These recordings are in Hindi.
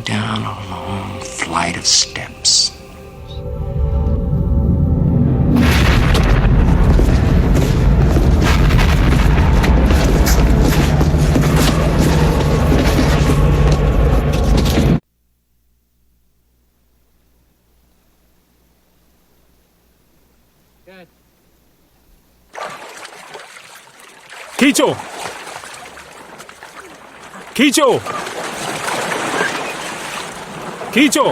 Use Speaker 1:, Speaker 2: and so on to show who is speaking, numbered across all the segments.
Speaker 1: down a long flight of steps.
Speaker 2: खींचो खींचो खींचो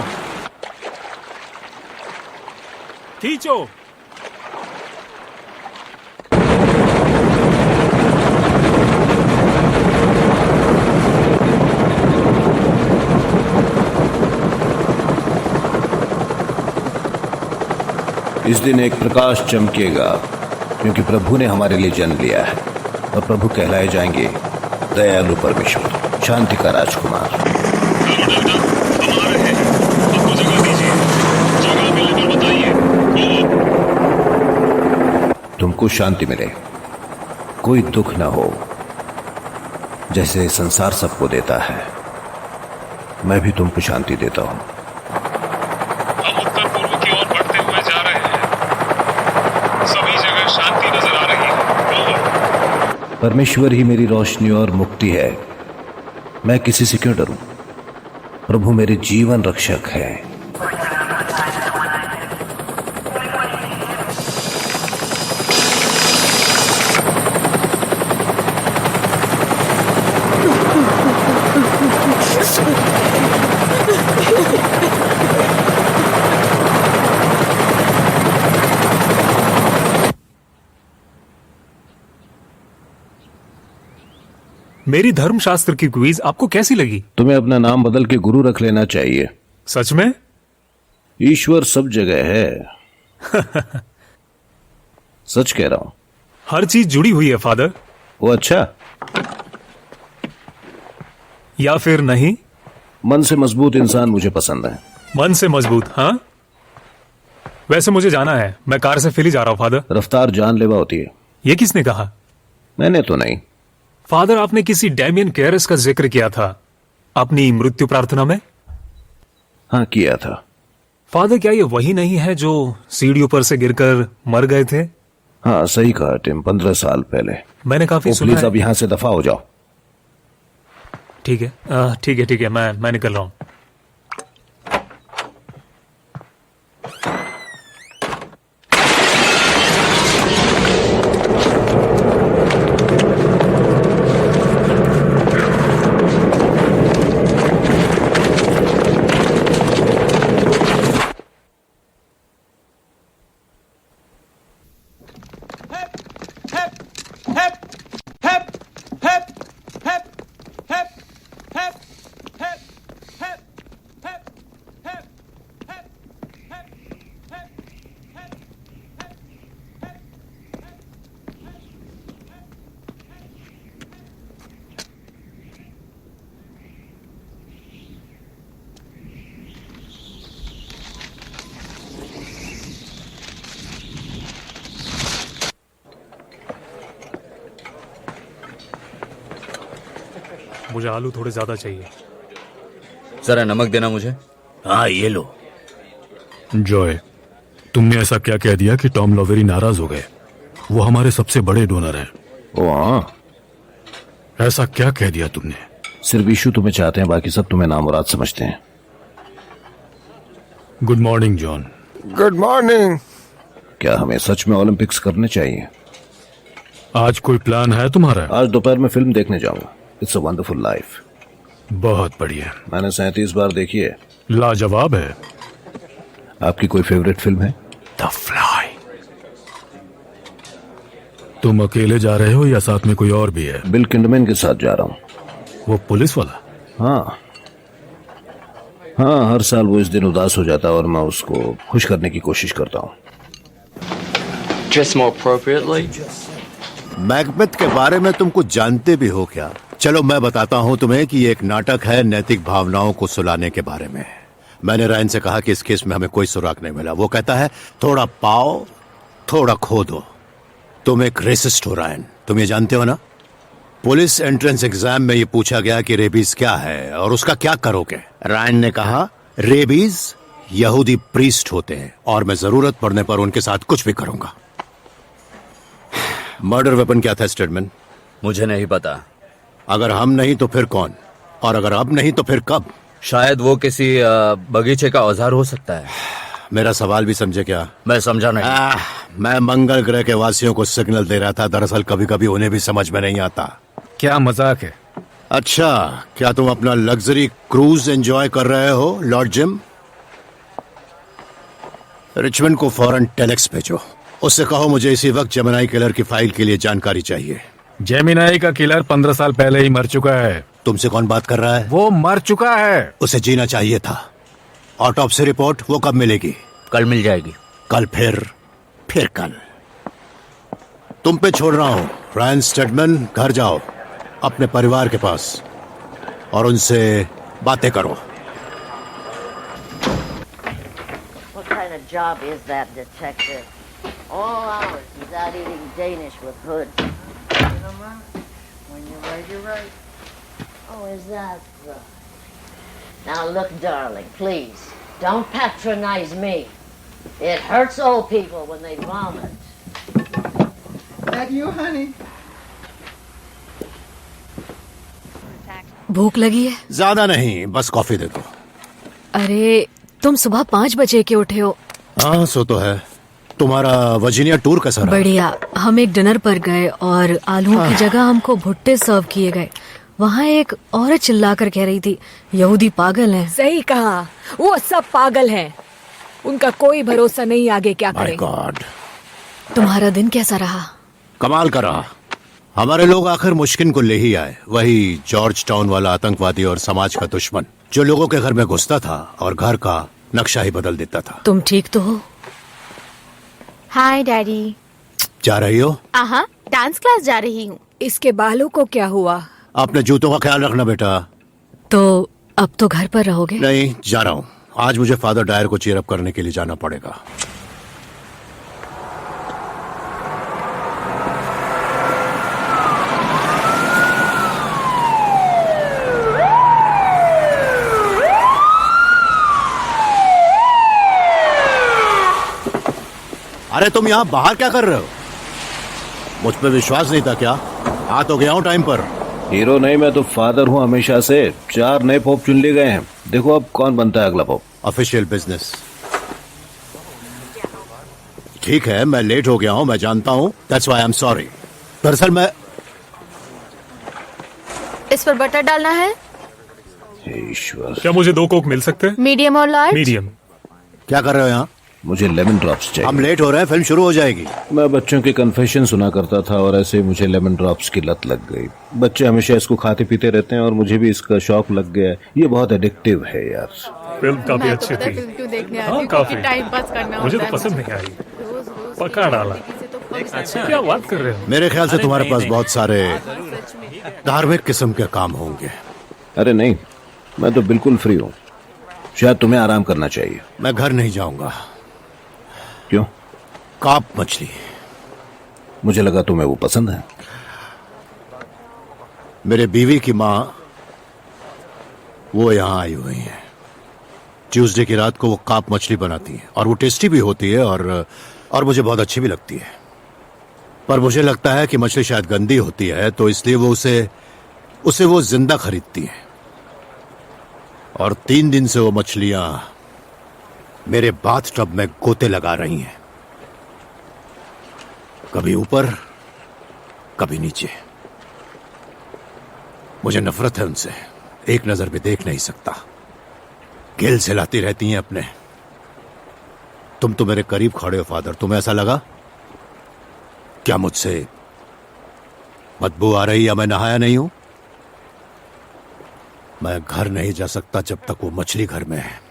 Speaker 2: खींचो।
Speaker 3: इस दिन एक प्रकाश चमकेगा क्योंकि प्रभु ने हमारे लिए जन्म लिया है और प्रभु कहलाए जाएंगे दयालु परमेश्वर, शांति का राजकुमार। तुमको शांति मिले, कोई दुख ना हो, जैसे संसार सबको देता है, मैं भी तुमको शांति देता हूं।
Speaker 2: हम उत्तर पूर्व की ओर बढ़ते हुए जा रहे हैं। सभी जगह शांति नजर आ रही है।
Speaker 3: परमेश्वर ही मेरी रोशनी और मुक्ति है, मैं किसी से क्यों डरूं? प्रभु मेरे जीवन रक्षक है।
Speaker 2: मेरी धर्मशास्त्र की क्विज आपको कैसी लगी?
Speaker 3: तुम्हें अपना नाम बदल के गुरु रख लेना चाहिए।
Speaker 2: सच में?
Speaker 3: ईश्वर सब जगह है। सच कह रहा हूं।
Speaker 2: हर चीज जुड़ी हुई है फादर।
Speaker 3: वो अच्छा?
Speaker 2: या फिर नहीं?
Speaker 3: मन से मजबूत इंसान मुझे पसंद है।
Speaker 2: मन से मजबूत? हाँ, वैसे मुझे जाना है, मैं कार से फिर ही जा रहा हूं फादर।
Speaker 3: रफ्तार जानलेवा होती है।
Speaker 2: ये किसने कहा?
Speaker 3: मैंने तो नहीं।
Speaker 2: फादर, आपने किसी डैमियन कैरस का जिक्र किया था अपनी मृत्यु प्रार्थना में।
Speaker 3: हाँ, किया था।
Speaker 2: फादर, क्या ये वही नहीं है जो सीढ़ियों पर से गिरकर मर गए थे?
Speaker 3: हाँ, सही कहा टिम, 15 साल पहले।
Speaker 2: मैंने काफी सुना
Speaker 3: प्लीज
Speaker 2: है।
Speaker 3: अब यहां से दफा हो जाओ।
Speaker 2: ठीक है, ठीक है, मैं निकल रहा हूं। मुझे आलू थोड़े ज्यादा चाहिए।
Speaker 4: जरा नमक देना मुझे।
Speaker 5: हाँ, ये लो।
Speaker 6: जॉय, तुमने ऐसा क्या कह दिया कि टॉम लॉवेरी नाराज हो गए? वो हमारे सबसे बड़े डोनर हैं।
Speaker 3: ओ हाँ,
Speaker 6: ऐसा क्या कह दिया तुमने?
Speaker 3: सिर्फ यीशु तुम्हें चाहते हैं, बाकी सब तुम्हें नामुराद समझते हैं।
Speaker 6: Good morning John.
Speaker 5: Good morning.
Speaker 3: क्या हमें सच में ओलंपिक्स करने चाहिए?
Speaker 6: आज कोई प्लान है तुम्हारा?
Speaker 3: आज दोपहर में फिल्म देखने जाऊंगा, इट्स अ वंडरफुल लाइफ।
Speaker 6: बहुत बढ़िया।
Speaker 3: मैंने 37 बार देखी है।
Speaker 6: लाजवाब है।
Speaker 3: आपकी कोई फेवरेट फिल्म है?
Speaker 5: The fly.
Speaker 6: तुम अकेले जा रहे हो या साथ में कोई और भी है?
Speaker 3: बिल किंडमैन के साथ जा रहा हूँ।
Speaker 6: वो पुलिस वाला?
Speaker 3: हाँ, हर साल वो इस दिन उदास हो जाता है और मैं उसको खुश करने की कोशिश करता हूँ।
Speaker 7: Dress more appropriately.
Speaker 5: मैकबेथ के बारे में तुम कुछ जानते भी हो क्या? चलो मैं बताता हूँ तुम्हें कि ये एक नाटक है नैतिक भावनाओं को सुलाने के बारे में। मैंने रायन से कहा कि इस केस में हमें कोई सुराग नहीं मिला। वो कहता है थोड़ा पाओ थोड़ा खो दो। तुम एक रेसिस्ट हो रायन, तुम ये जानते हो ना? पुलिस एंट्रेंस एग्जाम में ये पूछा गया कि रेबीज क्या है और उसका क्या करोगे। रायन ने कहा रेबीज यहूदी प्रीस्ट होते हैं और मैं जरूरत पड़ने पर उनके साथ कुछ भी करूंगा। मर्डर वेपन क्या था स्टेडमैन?
Speaker 4: मुझे नहीं पता।
Speaker 5: अगर हम नहीं तो फिर कौन, और अगर अब नहीं तो फिर कब?
Speaker 4: शायद वो किसी बगीचे का औजार हो सकता है।
Speaker 5: मेरा सवाल भी समझे क्या?
Speaker 4: मैं समझा नहीं।
Speaker 5: मैं मंगल ग्रह के वासियों को सिग्नल दे रहा था। दरअसल कभी कभी उन्हें भी समझ में नहीं आता।
Speaker 6: क्या मजाक है?
Speaker 5: अच्छा, क्या तुम अपना लग्जरी क्रूज एंजॉय कर रहे हो लॉर्ड जिम? रिचमंड को फौरन टेलेक्स भेजो। उससे कहो मुझे इसी वक्त जेमिनाई किलर की फाइल के लिए जानकारी चाहिए।
Speaker 6: जेमिनाई का किलर 15 साल पहले ही मर चुका है।
Speaker 5: तुमसे कौन बात कर रहा है?
Speaker 6: वो मर चुका है।
Speaker 5: उसे जीना चाहिए था। ऑटोप्सी रिपोर्ट वो कब मिलेगी?
Speaker 4: कल मिल जाएगी।
Speaker 5: कल फिर कल। तुम पे छोड़ रहा हूं। रायन स्टेडमैन, घर जाओ अपने परिवार के पास और उनसे बातें करो।
Speaker 8: What kind of job is that, detective? All hours he's out eating Danish with Hood. When you're right, you're right. Oh, is that right? Now look, darling, please, don't patronize me. It hurts old people when they vomit.
Speaker 9: That you, honey?
Speaker 10: भूख लगी है?
Speaker 5: ज्यादा नहीं, बस कॉफी दे दो।
Speaker 10: अरे तुम सुबह 5 बजे के उठे हो।
Speaker 5: हाँ, सो तो है। तुम्हारा वर्जीनिया टूर कैसा रहा?
Speaker 10: बढ़िया। हम एक डिनर पर गए और आलूओं की जगह हमको भुट्टे सर्व किए गए। वहाँ एक औरत चिल्ला कर कह रही थी, यहूदी पागल हैं।
Speaker 11: सही कहा, वो सब पागल हैं। उनका कोई भरोसा नहीं आगे क्या
Speaker 5: माय
Speaker 11: करें।
Speaker 5: गॉड।
Speaker 10: तुम्हारा दिन कैसा रहा?
Speaker 5: कमाल का रहा। हमारे लोग आखिर मुश्किल को ले ही आए। वही जॉर्ज टाउन वाला आतंकवादी और समाज का दुश्मन जो लोगों के घर में घुसता था और घर का नक्शा ही बदल देता था।
Speaker 10: तुम ठीक तो हो?
Speaker 12: हाय डैडी।
Speaker 5: जा रही हो?
Speaker 12: हाँ, डांस क्लास जा रही हूँ।
Speaker 11: इसके बालों को क्या हुआ?
Speaker 5: अपने जूतों का ख्याल रखना बेटा।
Speaker 10: तो अब तो घर पर रहोगे?
Speaker 5: नहीं, जा रहा हूँ। आज मुझे फादर डायर को चीयर अप करने के लिए जाना पड़ेगा। अरे तुम यहाँ बाहर क्या कर रहे हो? मुझ पे विश्वास नहीं था क्या? आ तो गया हूँ टाइम पर।
Speaker 3: हीरो नहीं, मैं तो फादर हूँ हमेशा से। 4 नए पोप चुन लिए गए हैं। देखो अब कौन बनता है अगला पोप।
Speaker 5: Official business. ठीक है, मैं लेट हो गया हूँ, मैं जानता हूँ। That's why I am sorry. दरअसल मैं
Speaker 12: इस पर बटर डालना है।
Speaker 3: ईश्वर,
Speaker 2: क्या मुझे 2 कोक मिल सकते हैं?
Speaker 12: मीडियम और लार्ज?
Speaker 2: मीडियम।
Speaker 5: क्या कर रहे हो यहाँ?
Speaker 3: मुझे लेमन ड्रॉप्स चाहिए।
Speaker 5: हम लेट हो रहे हैं, फिल्म शुरू हो जाएगी।
Speaker 3: मैं बच्चों के कन्फेशन सुना करता था और ऐसे ही मुझे लेमन ड्रॉप्स की लत लग गई। बच्चे हमेशा इसको खाते पीते रहते हैं और मुझे भी इसका शौक लग गया है। ये बहुत एडिक्टिव है यार।
Speaker 2: फिल्म काफी अच्छी थी।
Speaker 12: क्यों देखने
Speaker 2: हाँ,
Speaker 12: आती हूँ?
Speaker 2: काफी।
Speaker 12: टाइम पास करना
Speaker 2: मुझे
Speaker 12: होता
Speaker 2: तो
Speaker 12: है।
Speaker 2: पसंद नहीं आई। पका डाला। क्या बात कर रहे हो?
Speaker 5: मेरे ख्याल से तुम्हारे पास बहुत सारे धार्मिक किस्म के काम होंगे।
Speaker 3: अरे नहीं, मैं तो बिल्कुल फ्री हूँ। शायद तुम्हें आराम करना चाहिए।
Speaker 5: मैं घर नहीं जाऊंगा।
Speaker 3: क्यों?
Speaker 5: काप मछली।
Speaker 3: मुझे लगा तुम्हें वो पसंद है।
Speaker 5: मेरे बीवी की माँ वो यहाँ आई हुई है। ट्यूसडे की रात को वो काप मछली बनाती है और वो टेस्टी भी होती है और मुझे बहुत अच्छी भी लगती है। पर मुझे लगता है कि मछली शायद गंदी होती है, तो इसलिए वो उसे वो जिंदा खरीदती है। और 3 दिन से वो मछलियां मेरे बाथटब में गोते लगा रही हैं, कभी ऊपर कभी नीचे। मुझे नफरत है उनसे। एक नजर भी देख नहीं सकता। गिल सिलाती रहती हैं अपने। तुम तो मेरे करीब खड़े हो फादर। तुम्हें ऐसा लगा क्या मुझसे बदबू आ रही या मैं नहाया नहीं हूं? मैं घर नहीं जा सकता जब तक वो मछली घर में है।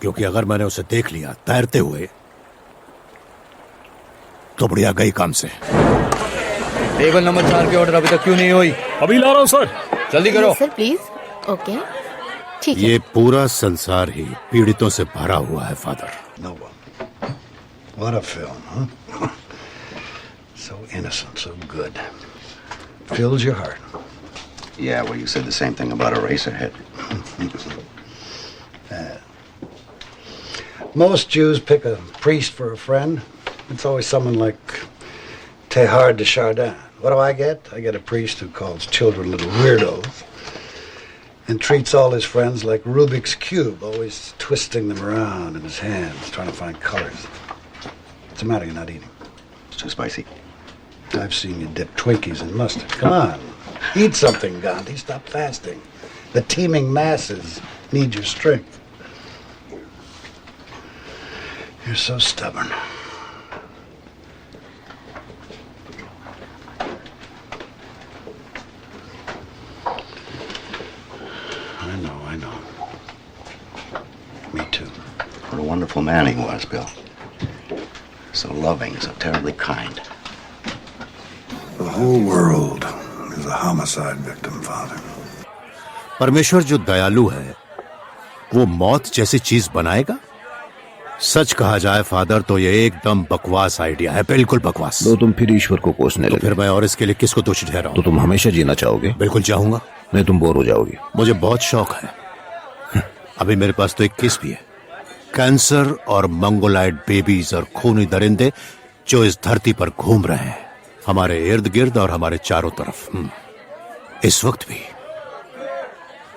Speaker 5: क्योंकि अगर मैंने उसे देख लिया तैरते हुए तो बढ़िया गई काम से।
Speaker 4: टेबल नंबर 4 की ऑर्डर अभी तक क्यों नहीं हुई?
Speaker 2: अभी ला रहा हूँ सर।
Speaker 4: जल्दी करो
Speaker 12: सर प्लीज। ओके, ठीक है।
Speaker 5: ये पूरा संसार ही पीड़ितों से भरा हुआ है father.
Speaker 13: No one. What a film, huh? So innocent, so good.
Speaker 9: fills your heart.
Speaker 1: Yeah, well, you said the same thing about Eraserhead.
Speaker 9: Most Jews pick a priest for a friend. It's always someone like Teilhard de Chardin. What do? I get a priest who calls children little weirdos and treats all his friends like Rubik's Cube, always twisting them around in his hands, trying to find colors. What's the matter? You're not eating?
Speaker 1: It's too spicy.
Speaker 9: I've seen you dip Twinkies in mustard. Come on. Eat something, Gandhi. Stop fasting. The teeming masses need your strength. You're so stubborn. I know. Me too.
Speaker 1: What a wonderful man he was, Bill. So loving, so terribly kind.
Speaker 9: The whole world is a homicide victim, Father.
Speaker 5: परमेश्वर जो दयालु है वो मौत जैसी चीज बनाएगा? सच कहा जाए फादर तो ये एकदम बकवास आइडिया है, बिल्कुल बकवास।
Speaker 3: तो तुम फिर ईश्वर को कोसने लगे।
Speaker 5: फिर मैं और इसके लिए किसको दोषी ठहराऊं?
Speaker 3: तो तुम हमेशा जीना चाहोगे?
Speaker 5: बिल्कुल चाहूंगा।
Speaker 3: नहीं, तुम बोर हो जाओगे।
Speaker 5: मुझे बहुत शौक है। अभी मेरे पास तो एक केस भी है, कैंसर और मंगोलाइड बेबीज और खूनी दरिंदे जो इस धरती पर घूम रहे हैं, हमारे इर्द गिर्द और हमारे चारों तरफ इस वक्त भी,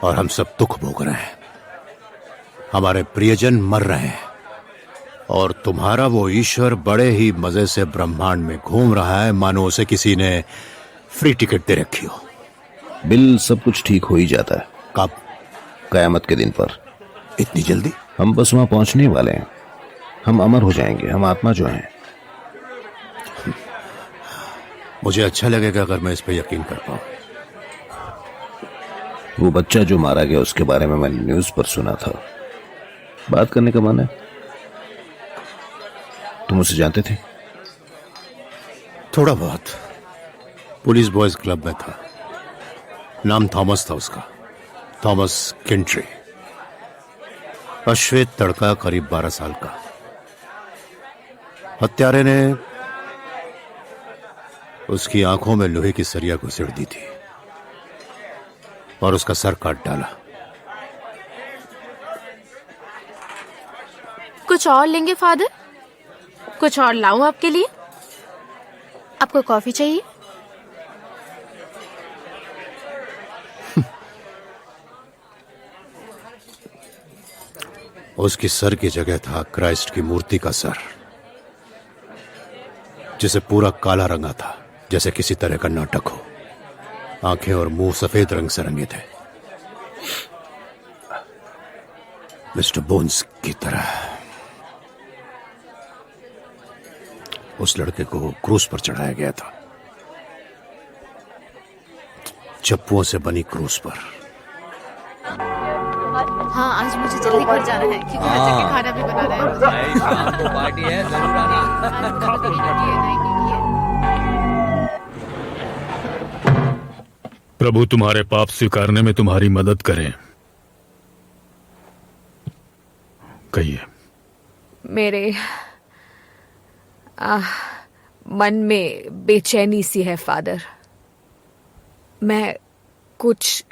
Speaker 5: और हम सब दुख भोग रहे हैं। हमारे प्रियजन मर रहे हैं और तुम्हारा वो ईश्वर बड़े ही मजे से ब्रह्मांड में घूम रहा है, मानो उसे किसी ने फ्री टिकट दे रखी हो।
Speaker 3: बिल, सब कुछ ठीक हो ही जाता है।
Speaker 5: कब?
Speaker 3: कयामत के दिन पर।
Speaker 5: इतनी जल्दी?
Speaker 3: हम बस वहां पहुंचने वाले हैं। हम अमर हो जाएंगे, हम आत्मा जो हैं।
Speaker 5: मुझे अच्छा लगेगा अगर मैं इस पे यकीन कर पाऊं।
Speaker 3: वो बच्चा जो मारा गया उसके बारे में मैंने न्यूज पर सुना था। बात करने का मन है? तुम उसे जानते थे?
Speaker 5: थोड़ा बहुत। पुलिस बॉयज क्लब में था। नाम थॉमस था उसका, थॉमस किंट्री। अश्वेत तड़का, करीब 12 साल का। हत्यारे ने उसकी आंखों में लोहे की सरिया घुसेड़ दी थी और उसका सर काट डाला।
Speaker 12: कुछ और लेंगे फादर? कुछ और लाऊं आपके लिए? आपको कॉफी चाहिए?
Speaker 5: उसकी सर की जगह था क्राइस्ट की मूर्ति का सर, जिसे पूरा काला रंगा था, जैसे किसी तरह का नाटक हो। आंखें और मुंह सफेद रंग से रंगे थे, मिस्टर बोन्स की तरह। उस लड़के को क्रूस पर चढ़ाया गया था, चप्पुओं से बनी क्रूस पर।
Speaker 12: हाँ, आज मुझे जल्दी घर जाना है क्योंकि बच्चे के खाना भी बनाना है मुझे।
Speaker 4: शाम को पार्टी है, जरूर आना।
Speaker 6: प्रभु तुम्हारे पाप स्वीकारने में तुम्हारी मदद करें। कहिए।
Speaker 11: मेरे मन में बेचैनी सी है फादर। मैं कुछ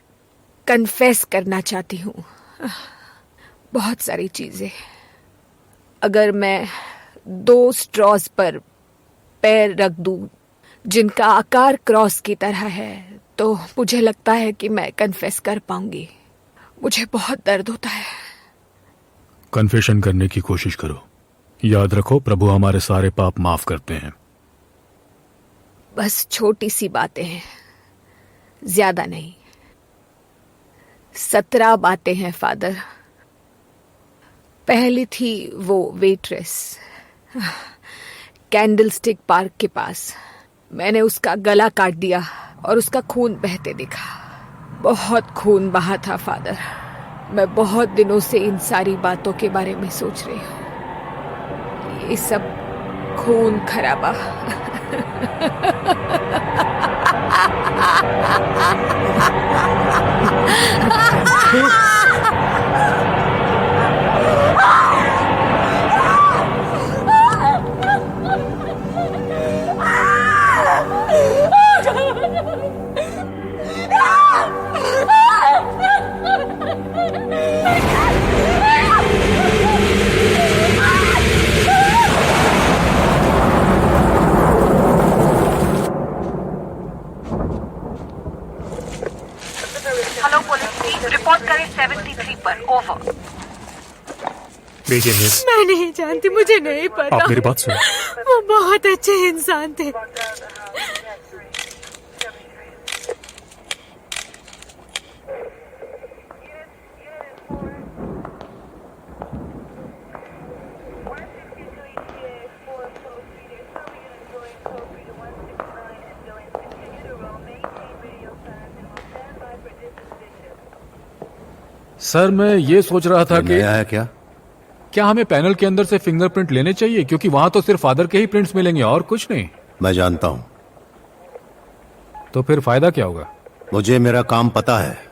Speaker 11: कन्फेस करना चाहती हूँ, बहुत सारी चीजें। अगर मैं 2 स्ट्रॉज पर पैर रख दूं जिनका आकार क्रॉस की तरह है, तो मुझे लगता है कि मैं कन्फेस कर पाऊंगी। मुझे बहुत दर्द होता है।
Speaker 6: कन्फेशन करने की कोशिश करो। याद रखो, प्रभु हमारे सारे पाप माफ करते हैं।
Speaker 11: बस छोटी सी बातें हैं, ज्यादा नहीं। 17 बातें हैं फादर। पहली थी वो वेट्रेस कैंडलस्टिक पार्क के पास। मैंने उसका गला काट दिया और उसका खून बहते दिखा। बहुत खून बहा था फादर। मैं बहुत दिनों से इन सारी बातों के बारे में सोच रही हूँ। ये सब खून खराबा 73 पर ओवर।
Speaker 6: भेजिए मिस।
Speaker 11: मैं नहीं जानती, मुझे नहीं पता।
Speaker 6: आप मेरी बात सुनो।
Speaker 11: वो बहुत अच्छे इंसान थे।
Speaker 6: सर मैं ये सोच रहा था कि
Speaker 5: नया है क्या
Speaker 6: हमें पैनल के अंदर से फिंगरप्रिंट लेने चाहिए, क्योंकि वहां तो सिर्फ फादर के ही प्रिंट्स मिलेंगे और कुछ नहीं।
Speaker 5: मैं जानता हूं।
Speaker 6: तो फिर फायदा क्या होगा?
Speaker 5: मुझे मेरा काम पता है।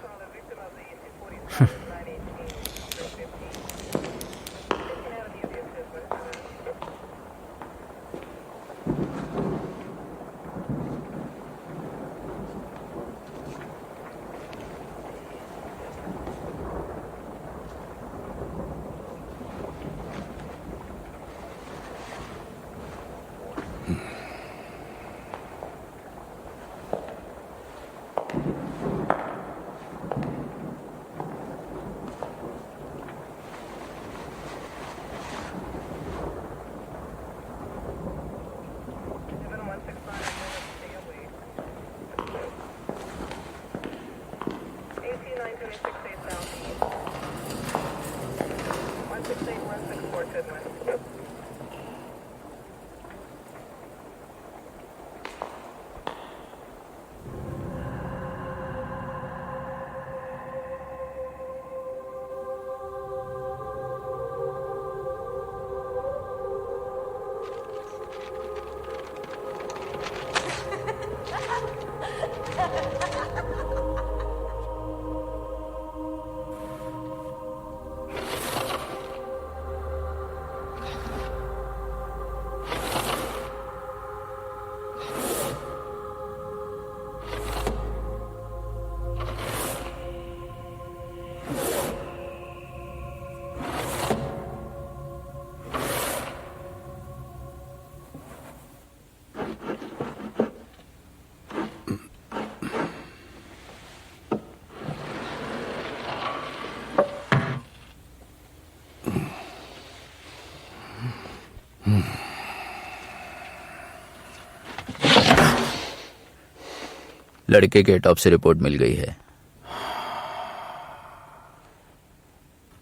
Speaker 4: लड़के के ऑटोप्सी रिपोर्ट मिल गई है।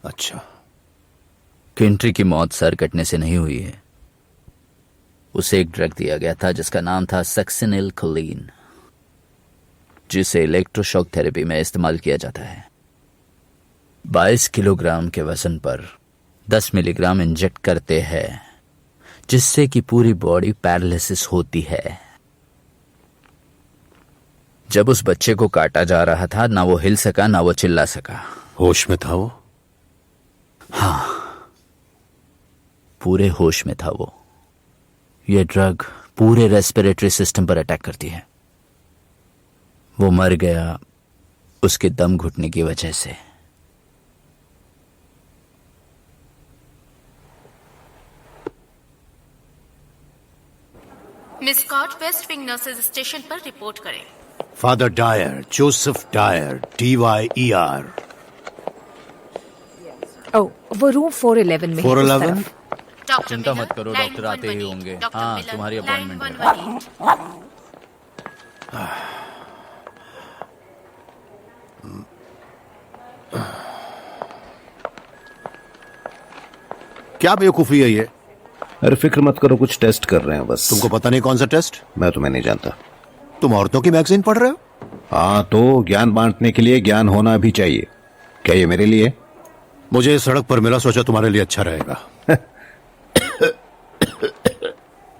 Speaker 5: अच्छा।
Speaker 4: किंट्री की मौत सर कटने से नहीं हुई है। उसे एक ड्रग दिया गया था जिसका नाम था सक्सिनिलकोलिन, जिसे इलेक्ट्रोशॉक थेरेपी में इस्तेमाल किया जाता है। 22 किलोग्राम के वजन पर 10 मिलीग्राम इंजेक्ट करते हैं, जिससे कि पूरी बॉडी पैरालिसिस होती है। जब उस बच्चे को काटा जा रहा था, ना वो हिल सका ना वो चिल्ला सका।
Speaker 5: होश में था वो?
Speaker 4: हाँ, पूरे होश में था वो। ये ड्रग पूरे रेस्पिरेटरी सिस्टम पर अटैक करती है। वो मर गया उसके दम घुटने की वजह से।
Speaker 12: Miss Scott west wing nurses station पर रिपोर्ट करें।
Speaker 5: Father Dyer, Joseph Dyer, DYER।
Speaker 11: ओह, वो रूम 411 में है।
Speaker 5: 411?
Speaker 4: चिंता मत करो, डॉक्टर आते ही होंगे। हाँ, तुम्हारी अपॉइंटमेंट है।
Speaker 5: क्या बेवकूफी है ये?
Speaker 3: अरे फिक्र मत करो, कुछ टेस्ट कर रहे हैं बस।
Speaker 5: तुमको पता नहीं कौन सा टेस्ट?
Speaker 3: मैं तुम्हें नहीं जानता।
Speaker 5: तुम औरतों की मैगजीन पढ़ रहे हो?
Speaker 3: हाँ, तो ज्ञान बांटने के लिए ज्ञान होना भी चाहिए। क्या ये मेरे लिए?
Speaker 5: मुझे इस सड़क पर मिला, सोचा तुम्हारे लिए अच्छा रहेगा।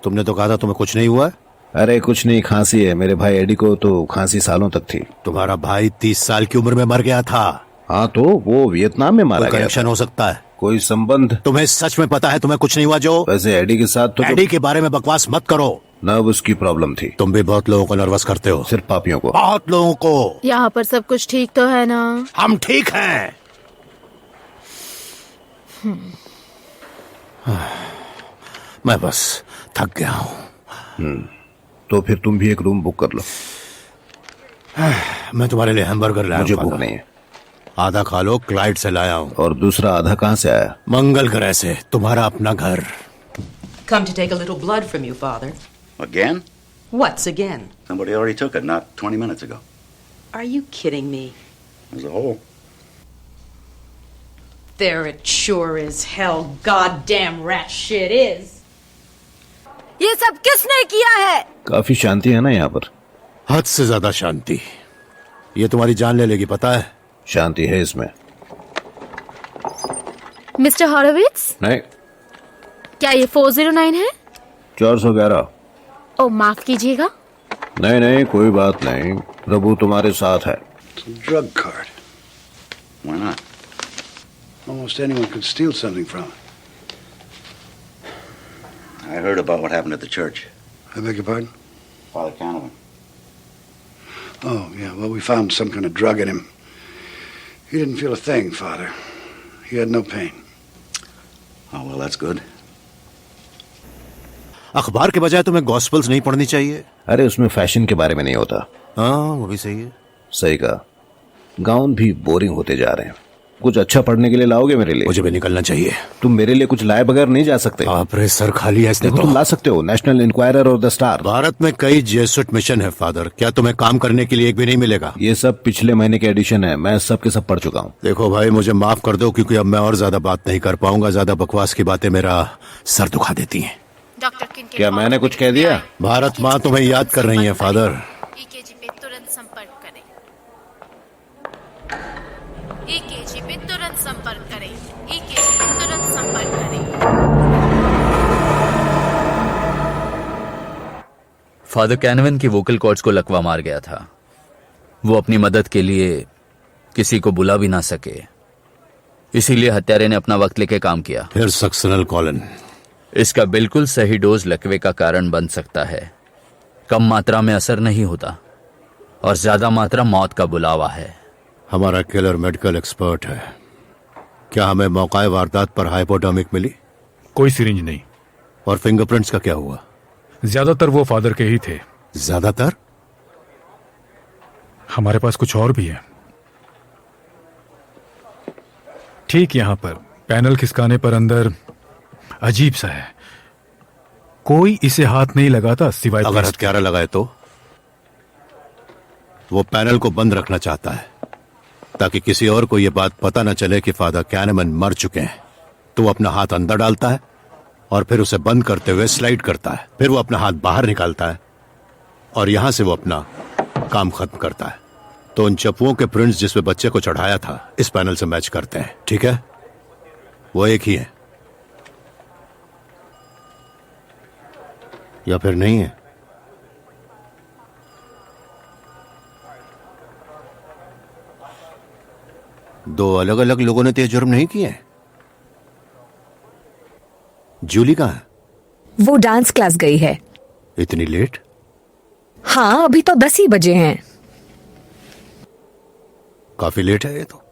Speaker 5: तुमने तो कहा था तुम्हें कुछ नहीं हुआ।
Speaker 3: अरे कुछ नहीं, खांसी है। मेरे भाई एडी को तो खांसी सालों तक थी।
Speaker 5: तुम्हारा भाई 30 साल की उम्र में मर गया था।
Speaker 3: हाँ, तो वो वियतनाम में मारा गया।
Speaker 5: कनेक्शन हो सकता है,
Speaker 3: कोई संबंध?
Speaker 5: तुम्हें सच में पता है तुम्हें कुछ नहीं हुआ? जो
Speaker 3: वैसे एडी के साथ तो
Speaker 5: एडी के बारे में बकवास मत करो।
Speaker 3: नर्वस की प्रॉब्लम थी।
Speaker 5: तुम भी बहुत लोगों को नर्वस करते हो।
Speaker 3: सिर्फ पापियों को?
Speaker 5: बहुत लोगों को।
Speaker 12: यहाँ पर सब कुछ ठीक तो है ना?
Speaker 5: हम ठीक हैं। मैं बस थक गया हूँ।
Speaker 3: तो फिर तुम भी एक रूम बुक कर लो।
Speaker 5: मैं तुम्हारे लिए हैमबर्गर लाया।
Speaker 3: मुझे भूख नहीं है।
Speaker 5: आधा खा लो, क्लाइड से लाया हूँ।
Speaker 3: और दूसरा आधा कहाँ से आया?
Speaker 5: मंगल ग्रह से, तुम्हारा अपना घर।
Speaker 13: Come to take a little blood from you, Father.
Speaker 1: Again?
Speaker 13: What's again?
Speaker 1: Somebody already took it not 20 minutes ago.
Speaker 13: Are you kidding me?
Speaker 1: There's a hole.
Speaker 13: There it sure is hell goddamn rat shit is.
Speaker 11: ये सब किसने किया है?
Speaker 3: काफी शांति है ना यहाँ पर?
Speaker 5: हद से ज्यादा शांति। ये तुम्हारी जान ले लेगी, पता है?
Speaker 3: शांति है इसमें।
Speaker 12: मिस्टर हॉरोविट्स,
Speaker 3: नहीं।
Speaker 12: क्या ये 409 है?
Speaker 3: 411।
Speaker 12: ओ माफ कीजिएगा।
Speaker 3: नहीं नहीं, कोई बात नहीं, प्रभु तुम्हारे साथ है।
Speaker 9: It's a drug card.
Speaker 1: Why not?
Speaker 9: Almost anyone could steal something from it.
Speaker 1: I heard about what happened at the church.
Speaker 9: I beg your pardon?
Speaker 1: Father Canavan.
Speaker 9: Oh, yeah, well, we found some kind of drug in him. He didn't feel a thing, Father. He had no pain.
Speaker 1: Oh, well, that's good.
Speaker 5: अखबार के बजाय तुम्हें गॉस्पेल्स नहीं पढ़नी चाहिए?
Speaker 3: अरे उसमें फैशन के बारे में नहीं होता।
Speaker 5: हाँ, वो भी सही है।
Speaker 3: सही कहा। गाउन भी बोरिंग होते जा रहे हैं। कुछ अच्छा पढ़ने के लिए लाओगे मेरे लिए?
Speaker 5: मुझे भी निकलना चाहिए।
Speaker 3: तुम मेरे लिए कुछ लाए बगैर नहीं जा सकते।
Speaker 5: आप रे, सर खाली है इसने।
Speaker 3: तुम ला सकते हो नेशनल इंक्वायरर और द स्टार।
Speaker 5: भारत में कई जेसुइट मिशन है फादर, क्या तुम्हें काम करने के लिए एक भी नहीं मिलेगा?
Speaker 3: ये सब पिछले महीने के एडिशन है, मैं सब के सब पढ़ चुका हूँ।
Speaker 5: देखो भाई, मुझे माफ कर दो क्योंकि अब मैं और ज्यादा बात नहीं कर पाऊंगा। ज्यादा बकवास की बातें मेरा सर दुखा देती हैं।
Speaker 3: क्या मैंने कुछ कह दिया?
Speaker 5: भारत माँ तुम्हें याद कर रही है फादर।
Speaker 12: ईकेजी पे तुरंत संपर्क करें। ईकेजी पे तुरंत संपर्क करें। ईकेजी पे तुरंत संपर्क करें।
Speaker 4: फादर कैनवन की वोकल कॉर्ड्स को लकवा मार गया था। वो अपनी मदद के लिए किसी को बुला भी ना सके, इसीलिए हत्यारे ने अपना वक्त लेके काम किया।
Speaker 5: फिर सक्सेनल कॉलिन।
Speaker 4: इसका बिल्कुल सही डोज लकवे का कारण बन सकता है। कम मात्रा में असर नहीं होता और ज्यादा मात्रा मौत का बुलावा है।
Speaker 5: हमारा किलर मेडिकल एक्सपर्ट है। क्या हमें मौकाए वारदात पर हाइपोडर्मिक मिली?
Speaker 6: कोई सिरिंज नहीं।
Speaker 5: और फिंगरप्रिंट्स का क्या हुआ?
Speaker 6: ज्यादातर वो फादर के ही थे।
Speaker 5: ज्यादातर?
Speaker 6: हमारे पास कुछ और भी है। ठीक यहां पर पैनल खिसकाने पर अंदर अजीब सा है। कोई इसे हाथ नहीं लगाता सिवाय
Speaker 5: अगर हत्यारा लगाए तो? वो पैनल को बंद रखना चाहता है ताकि किसी और को यह बात पता न चले कि फादर कैनमन मर चुके हैं। तो वो अपना हाथ अंदर डालता है और फिर उसे बंद करते हुए स्लाइड करता है। फिर वो अपना हाथ बाहर निकालता है और यहां से वो अपना काम खत्म करता है। तो उन चप्पुओं के प्रिंट्स जिसमें बच्चे को चढ़ाया था इस पैनल से मैच करते हैं। ठीक है, वो एक ही है या फिर नहीं है? दो अलग अलग लोगों ने तो ये जुर्म नहीं किए। जूली कहाँ है?
Speaker 11: वो डांस क्लास गई है।
Speaker 5: इतनी लेट?
Speaker 11: हाँ, अभी तो 10 ही बजे हैं।
Speaker 5: काफी लेट है ये तो।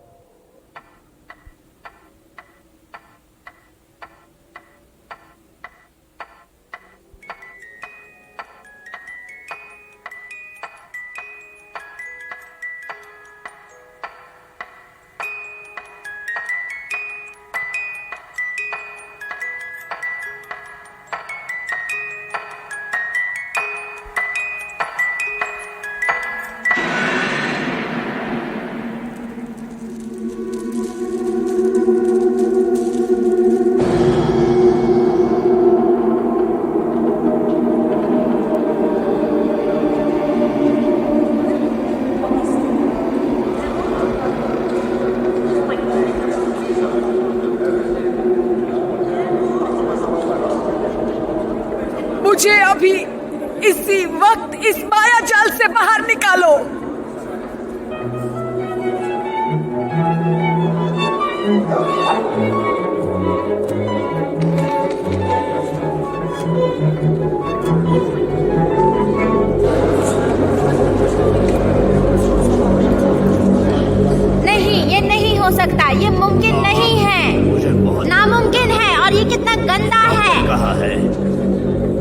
Speaker 11: मुझे अभी इसी वक्त इस माया जाल से बाहर निकालो।
Speaker 12: नहीं, ये नहीं हो सकता। ये मुमकिन नहीं है, नामुमकिन है। और ये कितना गंदा है।
Speaker 3: कहा है?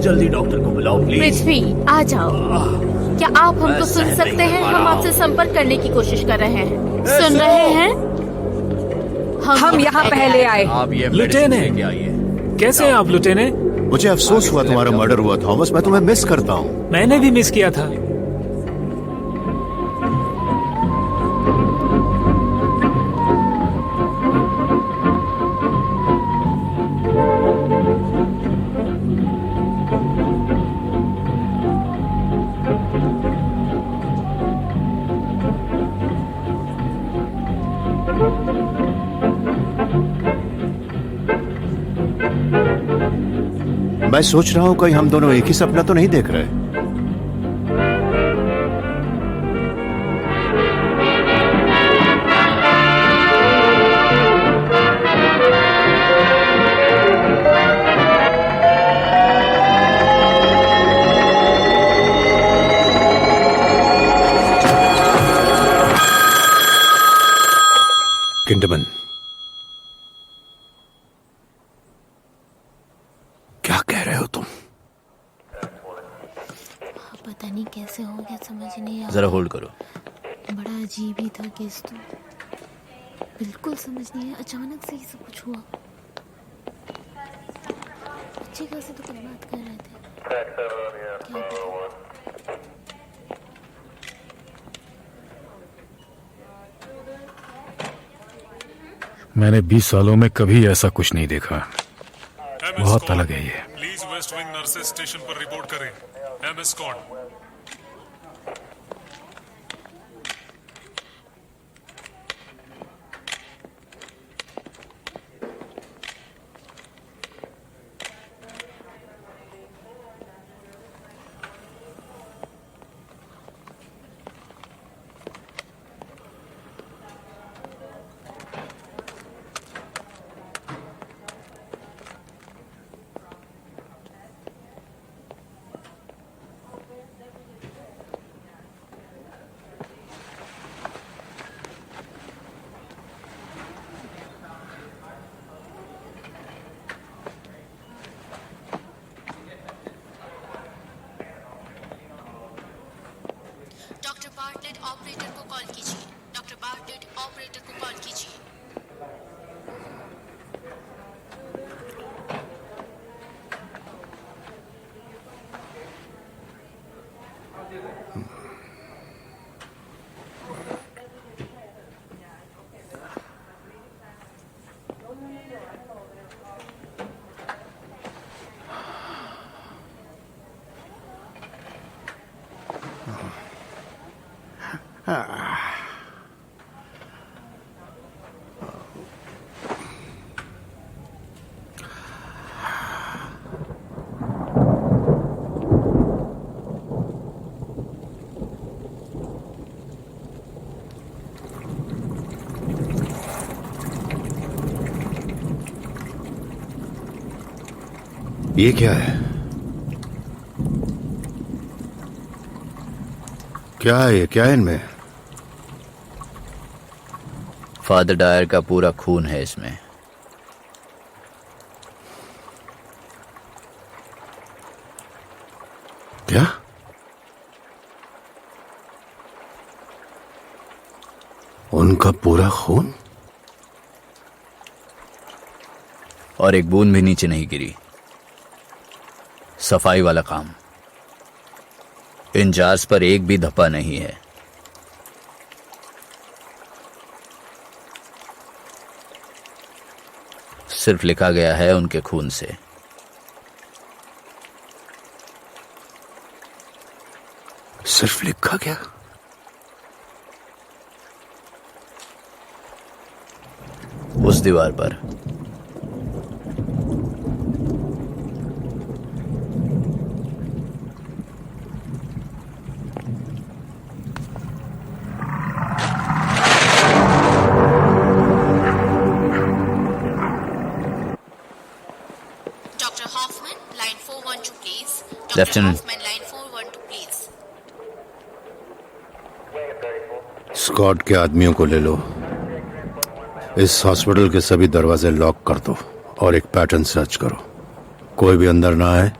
Speaker 3: जल्दी डॉक्टर को बुलाओ प्लीज।
Speaker 12: पृथ्वी, आ जाओ। क्या आप हमको सुन सकते हैं? हम आपसे संपर्क करने की कोशिश कर रहे हैं। सुन रहे हैं?
Speaker 11: हम यहाँ पहले आए।
Speaker 4: आप ये
Speaker 6: लुटेने।
Speaker 4: लेके आइए।
Speaker 6: कैसे हैं आप लुटेने?
Speaker 5: मुझे अफसोस हुआ तुम्हारा मर्डर हुआ थॉमस, मैं तुम्हें मिस करता हूँ।
Speaker 6: मैंने भी मिस किया था।
Speaker 5: मैं सोच रहा हूं कहीं हम दोनों एक ही सपना तो नहीं देख रहे। किंडमन, क्या कह रहे हो तुम?
Speaker 14: पता नहीं कैसे हो गया, समझ नहीं आ रहा।
Speaker 4: जरा होल्ड करो।
Speaker 14: बड़ा अजीब ही था केस तो, बिल्कुल समझ नहीं आया, अचानक से ही सब कुछ हुआ। अच्छी खासी तो कुछ बात कर रहे थे, क्या पता।
Speaker 6: मैंने 20 सालों में कभी ऐसा कुछ नहीं देखा। बहुत अलग है ये।
Speaker 2: Please west wing nurses station पर रिपोर्ट करें। MS Scott.
Speaker 14: Doctor Bartlett operator को कॉल कीजिए। डॉक्टर बार्टलेट ऑपरेटर को कॉल कीजिए।
Speaker 5: ये क्या है? क्या है ये? क्या है इनमें?
Speaker 4: फादर डायर का पूरा खून है इसमें।
Speaker 5: क्या? उनका पूरा खून?
Speaker 4: और एक बूंद भी नीचे नहीं गिरी। सफाई वाला काम। इन जार्स पर एक भी धब्बा नहीं है। सिर्फ लिखा गया है उनके खून से।
Speaker 5: सिर्फ लिखा गया?
Speaker 4: उस दीवार पर।
Speaker 14: Doctor Hoffman line 412 please.
Speaker 4: Lieutenant.
Speaker 14: Hoffman line 412 please.
Speaker 5: Scott के आदमियों को ले लो। इस हॉस्पिटल के सभी दरवाजे लॉक कर दो और एक पैटर्न सर्च करो। कोई भी अंदर ना आए,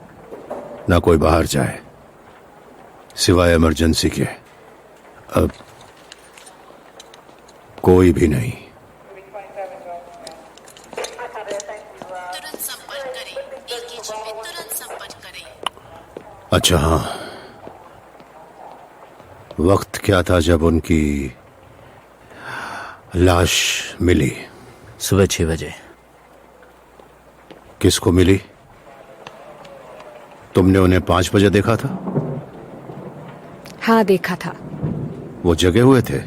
Speaker 5: ना कोई बाहर जाए, सिवाय इमरजेंसी के। अब कोई भी नहीं।
Speaker 14: तुरंत संपर्क करें। AKG में तुरंत संपर्क करें।
Speaker 5: अच्छा हाँ, वक्त क्या था जब उनकी लाश मिली?
Speaker 4: सुबह 6 बजे।
Speaker 5: किसको मिली? तुमने उन्हें 5 बजे देखा था?
Speaker 11: हाँ, देखा था।
Speaker 5: वो जगे हुए थे?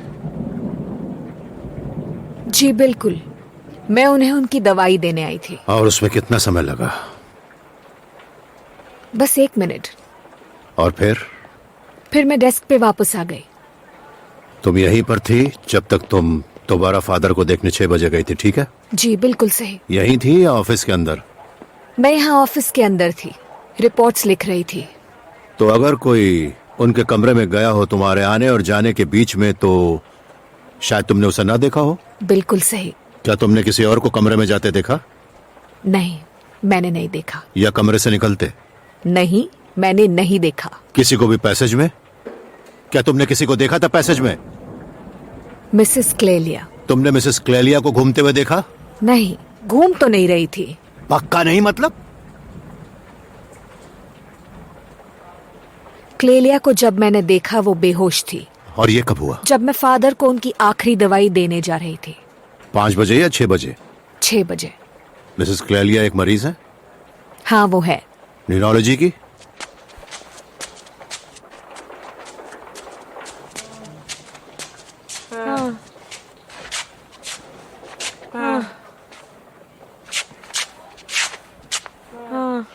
Speaker 11: जी बिल्कुल, मैं उन्हें उनकी दवाई देने आई थी।
Speaker 5: और उसमें कितना समय लगा?
Speaker 11: बस 1 मिनट।
Speaker 5: और फिर
Speaker 11: मैं डेस्क पे वापस आ गई।
Speaker 5: तुम यहीं पर थी जब तक तुम दोबारा फादर को देखने 6 बजे गई थी, ठीक है?
Speaker 11: जी बिल्कुल सही।
Speaker 5: यहीं थी या ऑफिस के अंदर?
Speaker 11: मैं यहाँ ऑफिस के अंदर थी, रिपोर्ट्स लिख रही थी।
Speaker 5: तो अगर कोई उनके कमरे में गया हो तुम्हारे आने और जाने के बीच में, तो शायद तुमने उसे ना देखा हो।
Speaker 11: बिल्कुल सही।
Speaker 5: क्या तुमने किसी और को कमरे में जाते देखा?
Speaker 11: नहीं, मैंने नहीं देखा।
Speaker 5: या कमरे से निकलते?
Speaker 11: नहीं, मैंने नहीं देखा।
Speaker 5: किसी को भी पैसेज में? क्या तुमने किसी को देखा था पैसेज में?
Speaker 11: मिसेस क्लेलिया।
Speaker 5: तुमने मिसेस क्लेलिया को घूमते हुए देखा?
Speaker 11: नहीं, घूम तो नहीं रही थी।
Speaker 5: पक्का नहीं मतलब?
Speaker 11: क्लेलिया को जब मैंने देखा वो बेहोश थी।
Speaker 5: और ये कब हुआ?
Speaker 11: जब मैं फादर को उनकी आखिरी दवाई देने जा रही थी।
Speaker 5: 5 बजे या 6 बजे?
Speaker 11: 6 बजे।
Speaker 5: मिसेस क्लेलिया एक मरीज है?
Speaker 11: हाँ, वो है।
Speaker 5: न्यूरोलॉजी की?
Speaker 11: हाँ। हाँ। हाँ।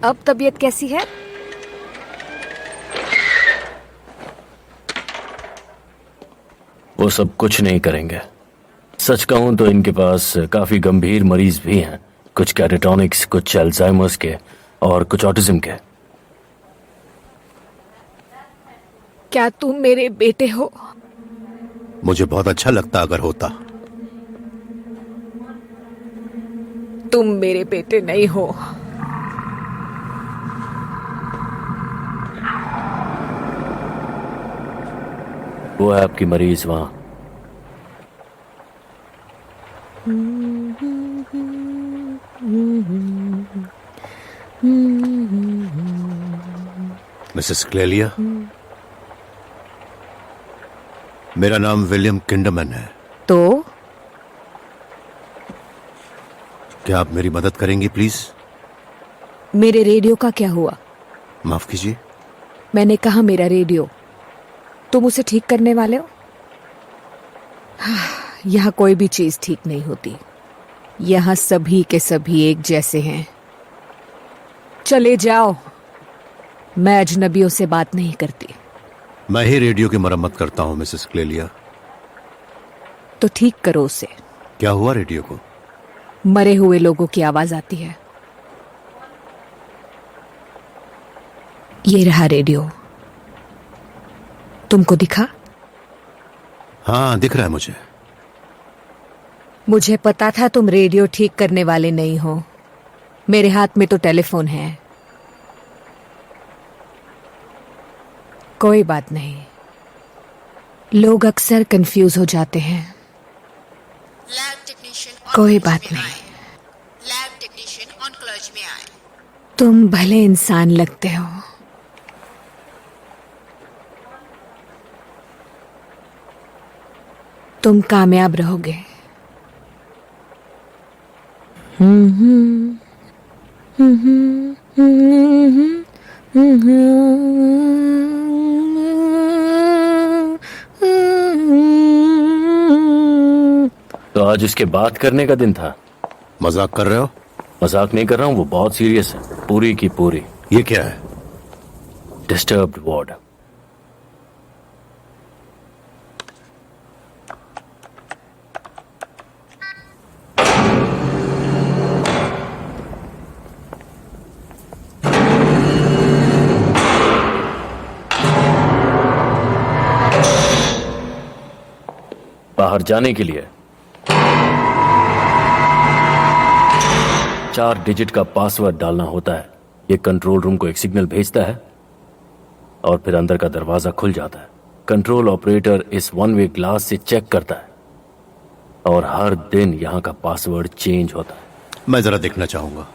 Speaker 11: अब तबीयत कैसी है?
Speaker 15: वो सब कुछ नहीं करेंगे। सच कहूं तो इनके पास काफी गंभीर मरीज भी हैं, कुछ कैटाटॉनिक्स, कुछ अल्जाइमर्स के और कुछ ऑटिज्म के।
Speaker 11: क्या तुम मेरे बेटे हो?
Speaker 5: मुझे बहुत अच्छा लगता अगर होता।
Speaker 11: तुम मेरे बेटे नहीं हो।
Speaker 15: वो है आपकी मरीज वहां।
Speaker 5: मिसेस क्लेलिया, मेरा नाम विलियम किंडमैन है।
Speaker 11: तो
Speaker 5: क्या आप मेरी मदद करेंगी प्लीज?
Speaker 11: मेरे रेडियो का क्या हुआ?
Speaker 5: माफ कीजिए?
Speaker 11: मैंने कहा मेरा रेडियो। तुम उसे ठीक करने वाले हो? यहाँ कोई भी चीज ठीक नहीं होती। यहाँ सभी के सभी एक जैसे हैं। चले जाओ, मैं अजनबियों से बात नहीं करती।
Speaker 5: मैं ही रेडियो की मरम्मत करता हूं मिसेस क्लेलिया।
Speaker 11: तो ठीक करो उसे।
Speaker 5: क्या हुआ रेडियो को?
Speaker 11: मरे हुए लोगों की आवाज आती है। ये रहा रेडियो। तुमको दिखा?
Speaker 5: हाँ, दिख रहा है मुझे।
Speaker 11: मुझे पता था तुम रेडियो ठीक करने वाले नहीं हो। मेरे हाथ में तो टेलीफोन है। कोई बात नहीं, लोग अक्सर कंफ्यूज हो जाते हैं। कोई बात नहीं,
Speaker 14: लैब टेक्नीशियन ऑन क्लच में आए।
Speaker 11: तुम भले इंसान लगते हो। तुम कामयाब रहोगे।
Speaker 15: तो आज उसके बात करने का दिन था।
Speaker 5: मजाक कर रहे हो?
Speaker 15: मजाक नहीं कर रहा हूं, वो बहुत सीरियस है, पूरी की पूरी।
Speaker 5: ये क्या है?
Speaker 15: Disturbed ward. बाहर जाने के लिए 4 डिजिट का पासवर्ड डालना होता है। ये कंट्रोल रूम को एक सिग्नल भेजता है और फिर अंदर का दरवाजा खुल जाता है। कंट्रोल ऑपरेटर इस वन वे ग्लास से चेक करता है और हर दिन यहाँ का पासवर्ड चेंज होता है।
Speaker 5: मैं जरा देखना चाहूंगा।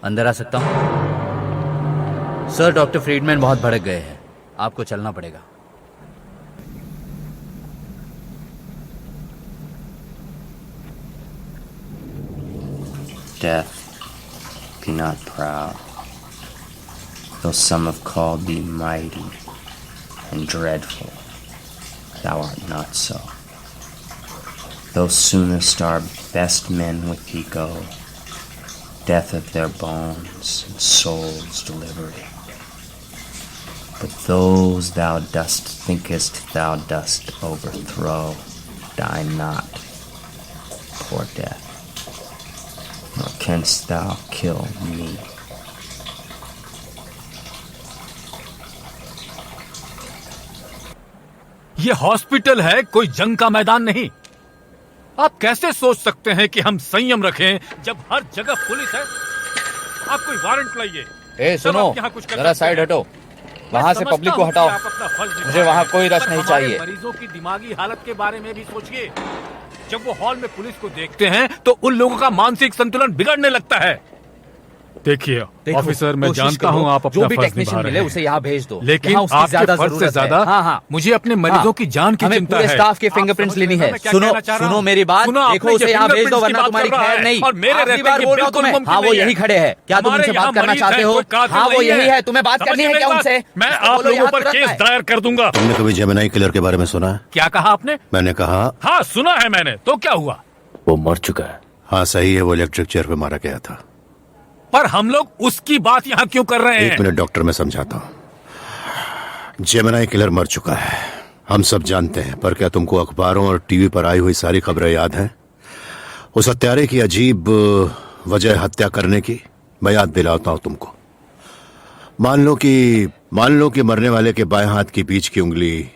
Speaker 4: अंदर आ सकता हूं? सर, डॉक्टर फ्रीडमैन बहुत भड़क गए हैं, आपको चलना पड़ेगा।
Speaker 7: Death, be not proud, though some have called thee mighty and dreadful, thou art not so. Though soonest our best men with thee go, death of their bones and souls delivery. But those thou thinkest thou dost overthrow, die not, poor death, nor canst thou kill me.
Speaker 6: ये हॉस्पिटल है, कोई जंग का मैदान नहीं। आप कैसे सोच सकते हैं कि हम संयम रखें जब हर जगह पुलिस है? आप कोई वारंट लाइए।
Speaker 4: ए सुनो, जरा साइड हटो, वहाँ से पब्लिक को हटाओ। मुझे वहाँ कोई रश नहीं चाहिए।
Speaker 6: मरीजों की दिमागी हालत के बारे में भी सोचिए। जब वो हॉल में पुलिस को देखते हैं तो उन लोगों का मानसिक संतुलन बिगड़ने लगता है। देखिए ऑफिसर, मैं जानता हूँ आप अपना फर्ज निभा रहे हैं,
Speaker 4: उसे यहाँ भेज दो,
Speaker 6: लेकिन आपके फर्ज से ज्यादा मुझे अपने मरीजों की जान की चिंता है।
Speaker 4: स्टाफ के फिंगरप्रिंट्स लेनी है। सुनो मेरी बात, देखो उसे यहाँ भेज दो वरना तुम्हारी खैर नहीं।
Speaker 6: और मेरे रहते
Speaker 4: बार बोल रहा हूँ तुम्हें। हाँ, वो यही खड़े हैं। क्या तुम उनसे बात करना चाहते हो? हाँ, वो यही है। तुम्हें बात करनी है क्या उनसे?
Speaker 6: मैं आप लोगों पर केस दायर कर दूंगा।
Speaker 5: तुमने कभी जेमिनी किलर के बारे में सुना है?
Speaker 6: क्या कहा आपने?
Speaker 5: मैंने कहा
Speaker 6: हाँ सुना है मैंने। तो क्या हुआ?
Speaker 15: वो मर चुका है।
Speaker 5: हाँ सही है, वो इलेक्ट्रिक चेयर पे मारा गया था।
Speaker 6: पर हम लोग उसकी बात यहाँ क्यों कर रहे हैं?
Speaker 5: एक मिनट डॉक्टर, मैं समझाता हूँ। जेमिनी किलर मर चुका है, हम सब जानते हैं। पर क्या तुमको अखबारों और टीवी पर आई हुई सारी खबरें याद हैं? उस हत्यारे की अजीब वजह हत्या करने की मैं याद दिलाता हूँ तुमको। मान लो कि मरने वाले के बाएं हाथ की बीच की उंगली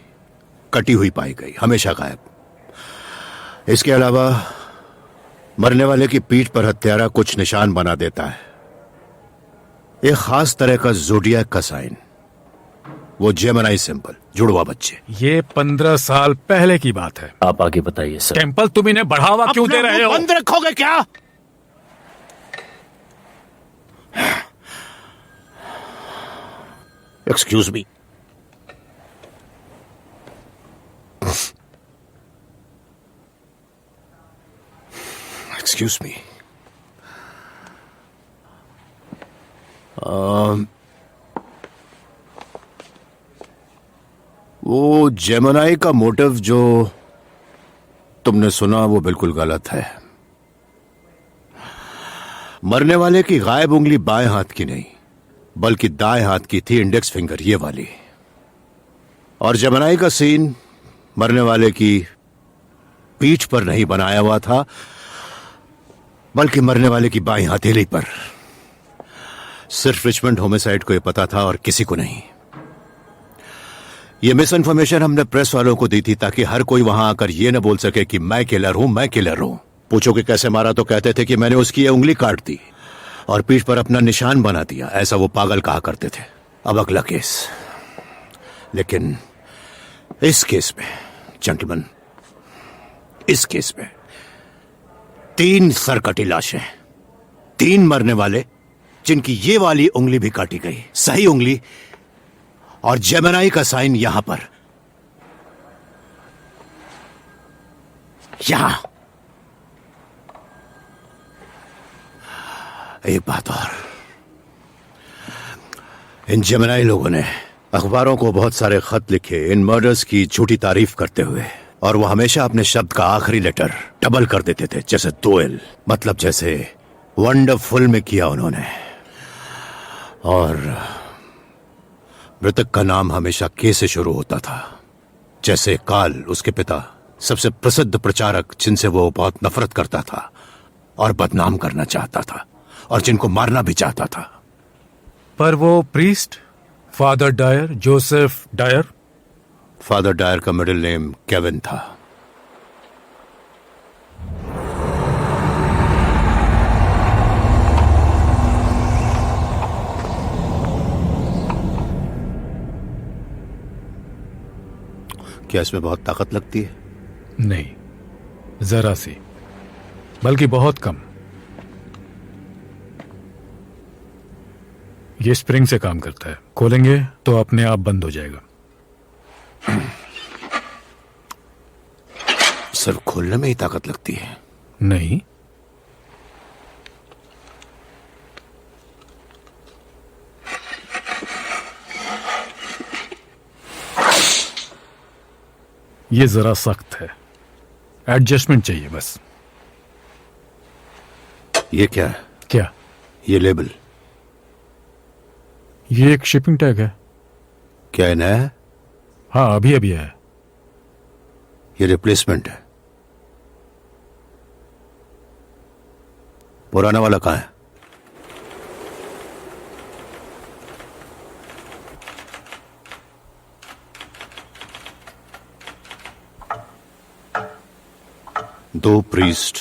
Speaker 5: कटी हुई पाई गई, हमेशा गायब। इसके अलावा मरने वाले की पीठ पर हत्यारा कुछ निशान बना देता है, एक खास तरह का ज़ोडिएक का साइन, वो जेमिनी सिंबल, जुड़वा बच्चे।
Speaker 6: ये 15 साल पहले की बात है।
Speaker 15: आप आगे बताइए सर।
Speaker 6: टेम्पल, तुम इन्हें बढ़ावा क्यों दे रहे हो?
Speaker 5: बंद रखोगे क्या? Excuse me. Excuse me. वो जेमिनी का मोटिव जो तुमने सुना वो बिल्कुल गलत है। मरने वाले की गायब उंगली बाएं हाथ की नहीं बल्कि दाएं हाथ की थी, इंडेक्स फिंगर ये वाली। और जेमिनी का सीन मरने वाले की पीठ पर नहीं बनाया हुआ था बल्कि मरने वाले की बाईं हथेली पर। सिर्फ रिचमंड होमिसाइड को यह पता था और किसी को नहीं। यह मिस इन्फॉर्मेशन हमने प्रेस वालों को दी थी ताकि हर कोई वहां आकर यह न बोल सके कि मैं किलर हूं। पूछो कि कैसे मारा तो कहते थे कि मैंने उसकी ये उंगली काट दी और पीठ पर अपना निशान बना दिया, ऐसा वो पागल कहा करते थे। अब अगला केस। लेकिन इस केस में जेंटलमैन, इस केस में 3 सरकटी लाशें, 3 मरने वाले जिनकी ये वाली उंगली भी काटी गई, सही उंगली, और जेमिनी का साइन यहां पर, यहां। एक बात और, इन जेमिनी लोगों ने अखबारों को बहुत सारे खत लिखे इन मर्डर्स की झूठी तारीफ करते हुए, और वो हमेशा अपने शब्द का आखिरी लेटर डबल कर देते थे, जैसे 2L, मतलब जैसे वंडरफुल में किया उन्होंने। और मृतक का नाम हमेशा के से शुरू होता था, जैसे काल उसके पिता, सबसे प्रसिद्ध प्रचारक जिनसे वो बहुत नफरत करता था और बदनाम करना चाहता था और जिनको मारना भी चाहता था।
Speaker 6: पर वो priest father Dyer, Joseph Dyer.
Speaker 5: Father Dyer का मिडिल नेम केविन था। क्या इसमें बहुत ताकत लगती है?
Speaker 6: नहीं, जरा सी, बल्कि बहुत कम। ये स्प्रिंग से काम करता है, खोलेंगे तो अपने आप बंद हो जाएगा।
Speaker 5: सिर्फ खोलने में ही ताकत लगती है?
Speaker 6: नहीं, ये जरा सख्त है, एडजस्टमेंट चाहिए बस।
Speaker 5: ये क्या है?
Speaker 6: क्या?
Speaker 5: ये लेबल।
Speaker 6: ये एक शिपिंग टैग है।
Speaker 5: क्या ये नया है?
Speaker 6: हाँ, अभी अभी है।
Speaker 5: ये रिप्लेसमेंट है। पुराना वाला कहाँ है? दो प्रीस्ट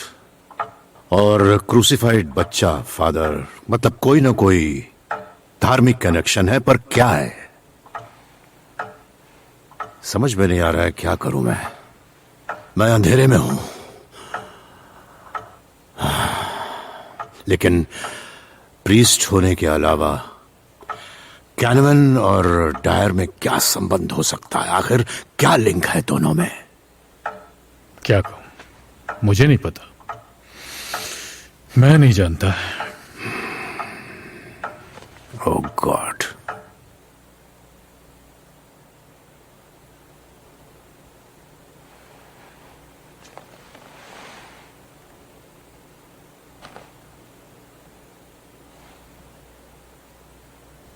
Speaker 5: और क्रूसिफाइड बच्चा फादर, मतलब कोई ना कोई धार्मिक कनेक्शन है, पर क्या है समझ में नहीं आ रहा है। क्या करूं मैं अंधेरे में हूं। लेकिन प्रीस्ट होने के अलावा कैनवन और डायर में क्या संबंध हो सकता है? आखिर क्या लिंक है दोनों में?
Speaker 6: क्या कहूं, मुझे नहीं पता, मैं नहीं जानता।
Speaker 5: ओह गॉड।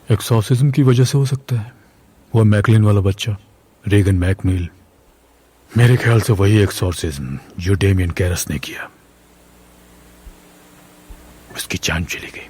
Speaker 6: एक्सॉर्सिज्म की वजह से हो सकता है। वो मैकलिन वाला बच्चा, रेगन मैकनील, मेरे ख्याल से वही एक्सॉर्सिज्म जो डेमियन कैरस ने किया। उसकी जान चली गई।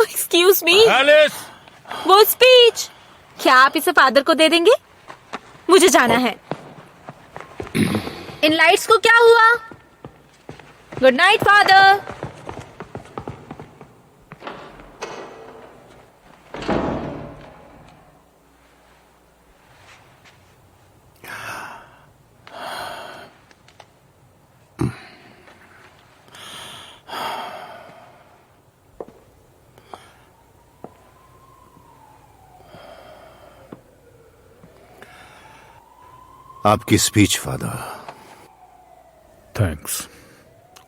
Speaker 12: Excuse me,
Speaker 6: Alice!
Speaker 12: वो स्पीच क्या आप इसे फादर को दे देंगे? मुझे जाना है। इन लाइट्स को क्या हुआ? Good night father.
Speaker 5: आपकी स्पीच फादर।
Speaker 6: थैंक्स।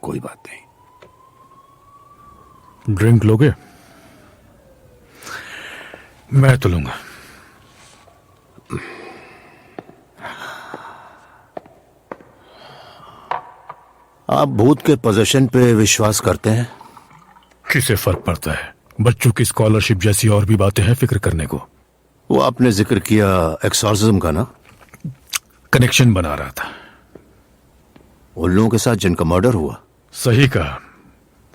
Speaker 5: कोई बात नहीं।
Speaker 6: ड्रिंक लोगे? मैं तो लूंगा।
Speaker 5: आप भूत के पोजीशन पे विश्वास करते हैं?
Speaker 6: किसे फर्क पड़ता है? बच्चों की स्कॉलरशिप जैसी और भी बातें हैं फिक्र करने को।
Speaker 5: वो आपने जिक्र किया एक्सॉर्सिज्म का ना?
Speaker 6: कनेक्शन बना रहा था
Speaker 5: उन लोगों के साथ जिनका मर्डर हुआ।
Speaker 6: सही कहा।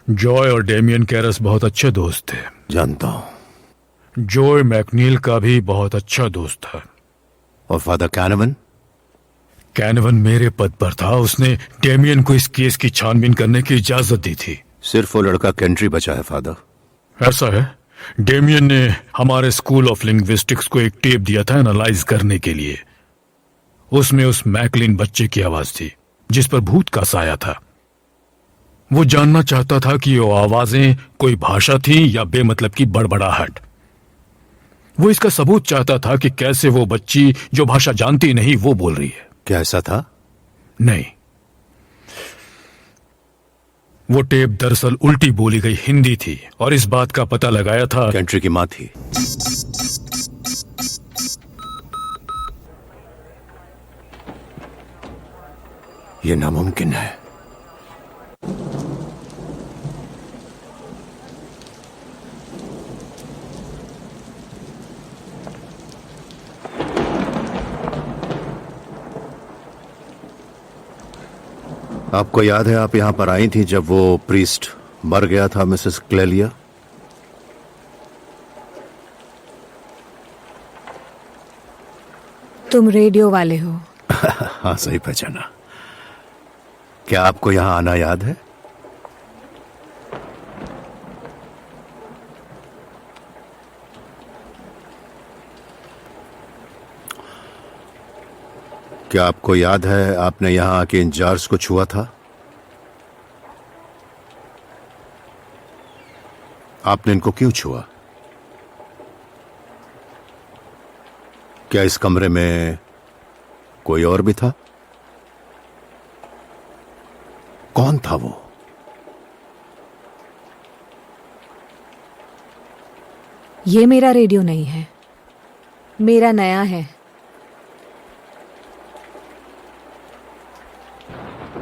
Speaker 6: जॉय और डेमियन कैरस बहुत अच्छे दोस्त थे।
Speaker 5: जानता हूं।
Speaker 6: जॉय मैकनील का भी बहुत अच्छा दोस्त था।
Speaker 5: और फादर कैनवन?
Speaker 6: कैनवन मेरे पद पर था। उसने डेमियन को इस केस की छानबीन करने की इजाजत दी थी।
Speaker 5: सिर्फ वो लड़का केंट्री बचा है फादर।
Speaker 6: ऐसा है। डेमियन ने हमारे स्कूल ऑफ लिंग्विस्टिक्स को एक टेप दिया था एनालाइज करने के लिए। उसमें उस मैकलिन बच्चे की आवाज थी जिस पर भूत का साया था। वो जानना चाहता था कि वो आवाजें कोई भाषा थी या बेमतलब की बड़बड़ाहट। वो इसका सबूत चाहता था कि कैसे वो बच्ची जो भाषा जानती नहीं वो बोल रही है।
Speaker 5: क्या ऐसा था?
Speaker 6: नहीं, वो टेप दरअसल उल्टी बोली गई हिंदी थी और इस बात का पता लगाया था।
Speaker 5: केंट्री की मां थी। ये नामुमकिन है। आपको याद है आप यहां पर आई थी जब वो प्रीस्ट मर गया था, मिसेस क्लेलिया?
Speaker 11: तुम रेडियो वाले हो?
Speaker 5: हाँ, सही पहचाना। क्या आपको यहां आना याद है? क्या आपको याद है आपने यहां आके इन जार्स को छुआ था? आपने इनको क्यों छुआ? क्या इस कमरे में कोई और भी था? कौन था वो?
Speaker 11: ये मेरा रेडियो नहीं है, मेरा नया है।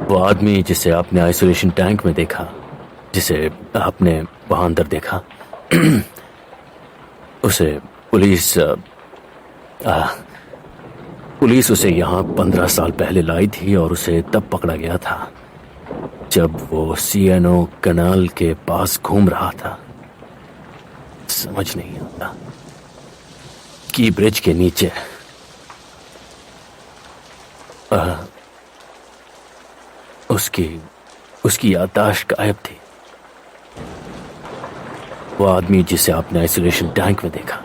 Speaker 15: वो आदमी जिसे आपने आइसोलेशन टैंक में देखा, जिसे आपने वहां अंदर देखा, उसे पुलिस उसे यहां 15 साल पहले लाई थी और उसे तब पकड़ा गया था जब वो सीएनओ कनाल के पास घूम रहा था। समझ नहीं आता कि ब्रिज के नीचे उसकी याददाश्त गायब थी। वो आदमी जिसे आपने आइसोलेशन टैंक में देखा,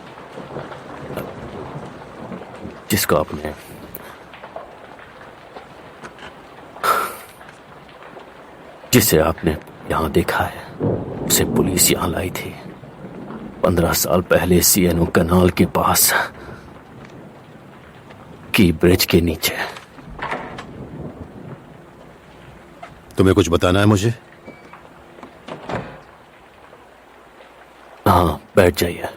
Speaker 15: जिसे आपने यहां देखा है, उसे पुलिस यहां लाई थी 15 साल पहले सीएनओ कनाल के पास की ब्रिज के नीचे।
Speaker 5: तुम्हें कुछ बताना है मुझे?
Speaker 15: हाँ, बैठ जाइए।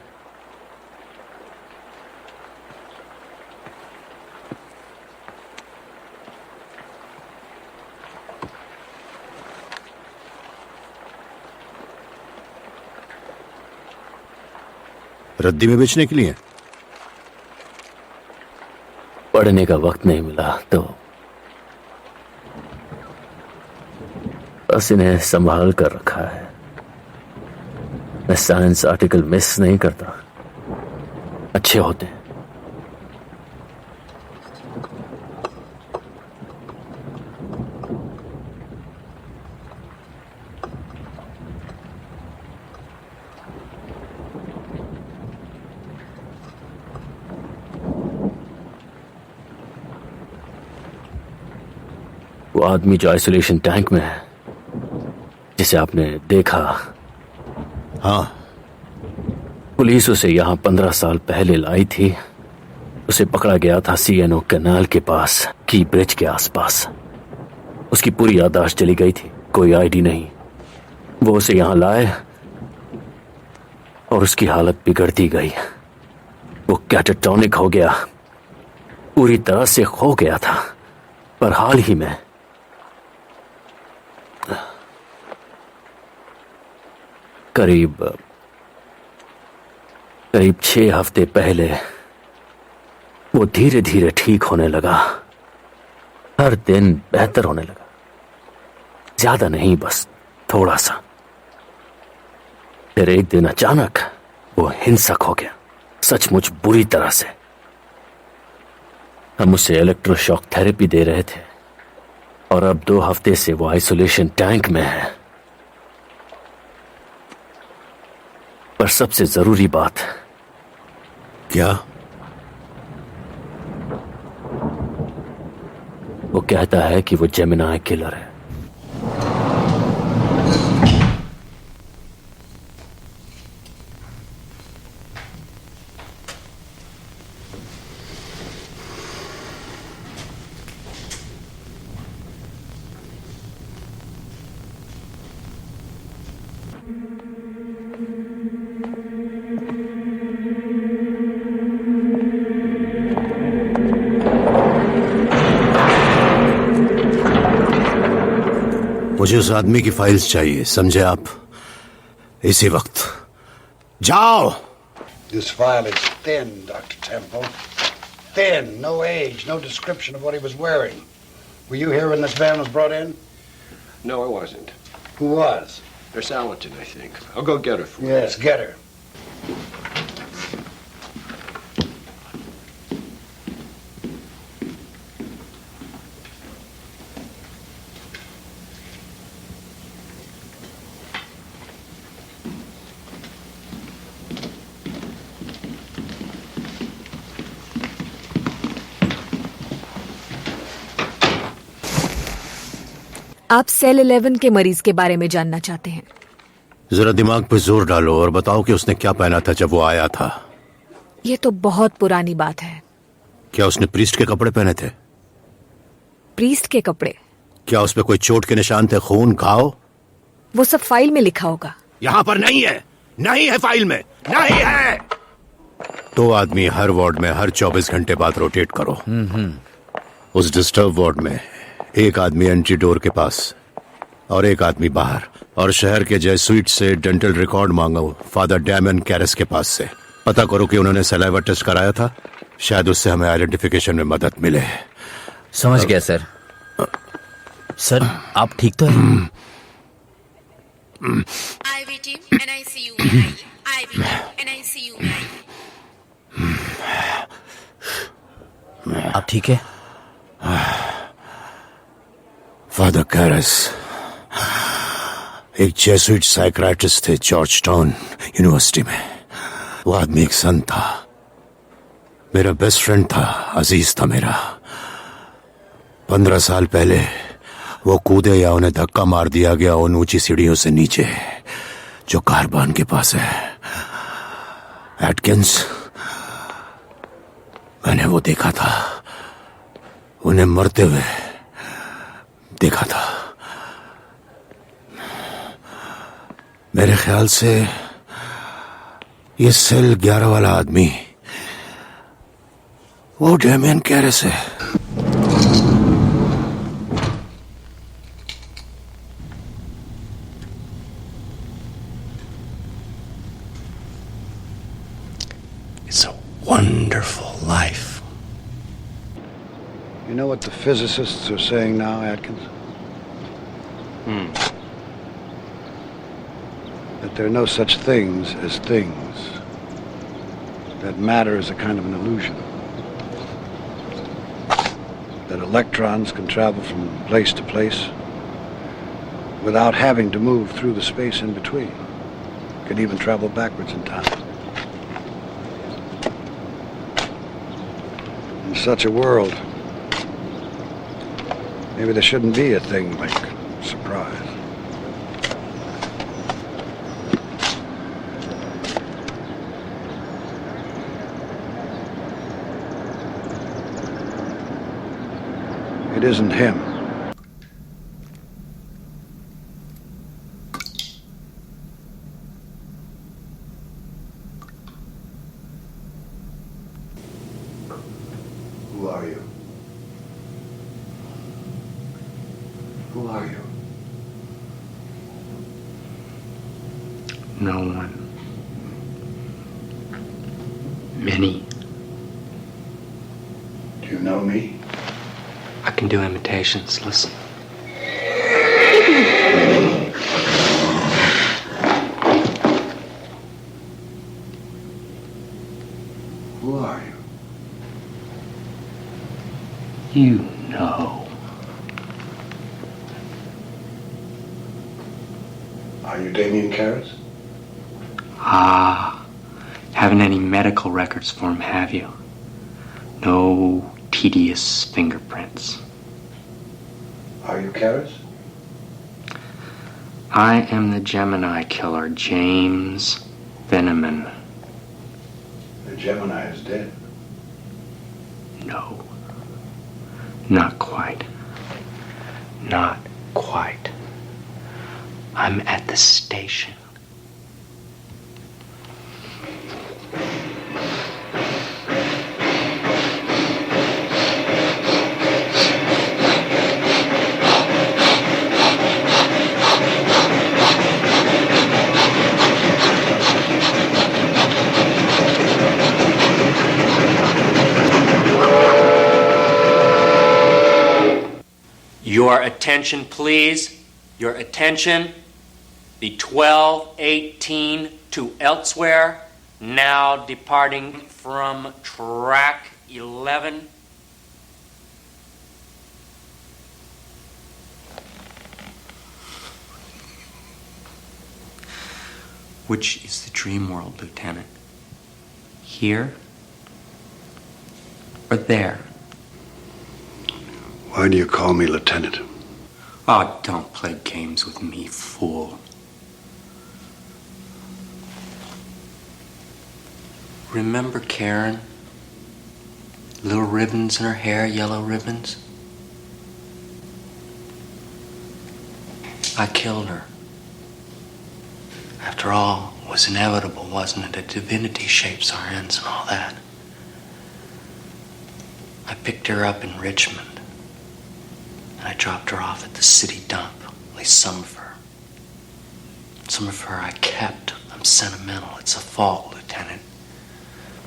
Speaker 5: रद्दी में बेचने के लिए?
Speaker 15: पढ़ने का वक्त नहीं मिला तो बस इन्हें संभाल कर रखा है। मैं साइंस आर्टिकल मिस नहीं करता, अच्छे होते हैं। वो आदमी जो आइसोलेशन टैंक में है, जिसे आपने देखा,
Speaker 5: हाँ,
Speaker 15: पुलिस उसे यहां 15 साल पहले लाई थी। उसे पकड़ा गया था सीएनओ कनाल के पास की ब्रिज के आसपास। उसकी पूरी याददाश्त चली गई थी, कोई आईडी नहीं। वो उसे यहां लाए और उसकी हालत बिगड़ती गई। वो कैटाटॉनिक हो गया, पूरी तरह से खो गया था। पर हाल ही में करीब 6 हफ्ते पहले वो धीरे धीरे ठीक होने लगा। हर दिन बेहतर होने लगा, ज्यादा नहीं, बस थोड़ा सा। फिर एक दिन अचानक वो हिंसक हो गया, सचमुच बुरी तरह से। हम उसे इलेक्ट्रोशॉक थेरेपी दे रहे थे और अब 2 हफ्ते से वो आइसोलेशन टैंक में है। पर सबसे जरूरी बात
Speaker 5: क्या?
Speaker 15: वो कहता है कि वो जेमिनाई किलर है।
Speaker 5: मुझे उस आदमी की फाइल्स चाहिए, समझे आप? इसी वक्त जाओ।
Speaker 9: This file is thin, Dr. Temple. Thin, no age, no description of what he was wearing. Were you here when this van was brought in?
Speaker 16: No, I wasn't.
Speaker 9: Who was?
Speaker 16: Nurse Allerton, I think. I'll go get her for you.
Speaker 9: Yes, get her.
Speaker 11: आप सेल 11 के मरीज के बारे में जानना चाहते हैं?
Speaker 5: जरा दिमाग पे जोर डालो और बताओ कि उसने क्या पहना था जब वो आया था।
Speaker 11: ये तो बहुत पुरानी बात है।
Speaker 5: क्या उसने प्रीस्ट के कपड़े पहने थे?
Speaker 11: प्रीस्ट के कपड़े?
Speaker 5: क्या उस पे कोई चोट के निशान थे, खून, घाव?
Speaker 11: वो सब फाइल में लिखा होगा।
Speaker 5: यहाँ पर नहीं है, नहीं है फाइल में, नहीं है। 2 आदमी हर वार्ड में हर 24 घंटे बाद रोटेट करो। उस डिस्टर्ब वार्ड में एक आदमी एंट्री डोर के पास और एक आदमी बाहर। और शहर के जेसुइट से डेंटल रिकॉर्ड मांगो फादर डैमन कैरस के पास से। पता करो कि उन्होंने सलाइवा टेस्ट कराया था, शायद उससे हमें आइडेंटिफिकेशन में मदद मिले।
Speaker 4: समझ गया सर। सर आप ठीक तो हैं?
Speaker 12: IV team, NICU में आइए। IV team, NICU में आइए।
Speaker 4: आप ठीक है?
Speaker 5: फादर कैरस एक जेसुइट साइकियाट्रिस्ट थे जॉर्ज टाउन यूनिवर्सिटी में। वो आदमी एक संत था, मेरा बेस्ट फ्रेंड था, अजीज था मेरा। 15 साल पहले वो कूदे या उन्हें धक्का मार दिया गया उन ऊंची सीढ़ियों से नीचे जो कारबान के पास है। एटकिंस, मैंने वो देखा था, उन्हें मरते हुए देखा था। मेरे ख्याल से ये सेल 11 वाला आदमी वो डैमियन कैरस है।
Speaker 1: It's a wonderful life.
Speaker 9: You know what the physicists are saying now, Atkins? That there are no such things as things. That matter is a kind of an illusion. That electrons can travel from place to place without having to move through the space in between. Could even travel backwards in time. In such a world, maybe there shouldn't be a thing like surprise. It isn't him.
Speaker 7: No one. Many.
Speaker 9: Do you know me?
Speaker 7: I can do imitations. Listen.
Speaker 9: Who are you?
Speaker 7: You know.
Speaker 9: Are you Damien Karras?
Speaker 7: Ah, haven't any medical records for him, have you? No tedious fingerprints.
Speaker 9: Are you Karras?
Speaker 7: I am the Gemini killer, James Veneman.
Speaker 9: The Gemini is dead.
Speaker 7: No. Not quite. Not quite. I'm at the station. Your attention, please. Your attention. The 1218 to elsewhere, now departing from track 11. Which is the dream world, Lieutenant? Here or there?
Speaker 9: Why do you call me Lieutenant?
Speaker 7: Oh, don't play games with me, fool. Remember Karen? Little ribbons in her hair, yellow ribbons? I killed her. After all, it was inevitable, wasn't it? A divinity shapes our ends and all that. I picked her up in Richmond. And I dropped her off at the city dump. At least some of her. Some of her I kept. I'm sentimental. It's a fault, Lieutenant.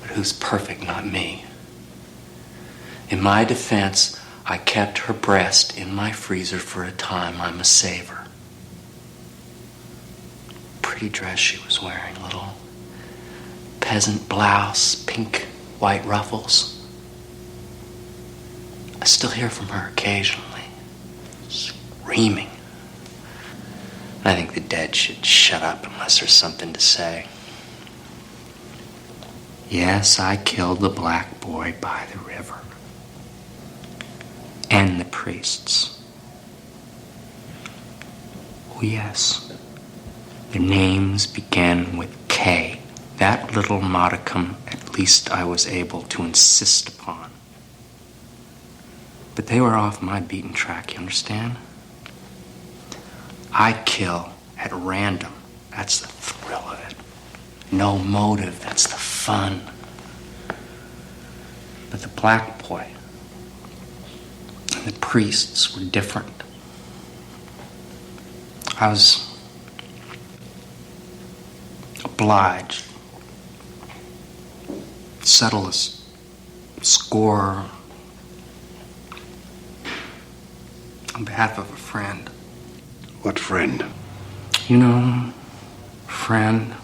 Speaker 7: But who's perfect? Not me. In my defense, I kept her breast in my freezer for a time. I'm a saver. Pretty dress she was wearing. Little peasant blouse, pink, white ruffles. I still hear from her occasionally. Screaming. I think the dead should shut up unless there's something to say. Yes, I killed the black boy by the river. And the priests. Oh, yes. Their names began with K. That little modicum, at least I was able to insist upon. But they were off my beaten track, you understand? I kill at random. That's the thrill of it. No motive, that's the fun. But the black boy and the priests were different. I was obliged to settle this score on behalf of a friend.
Speaker 9: What friend?
Speaker 7: You know, friend.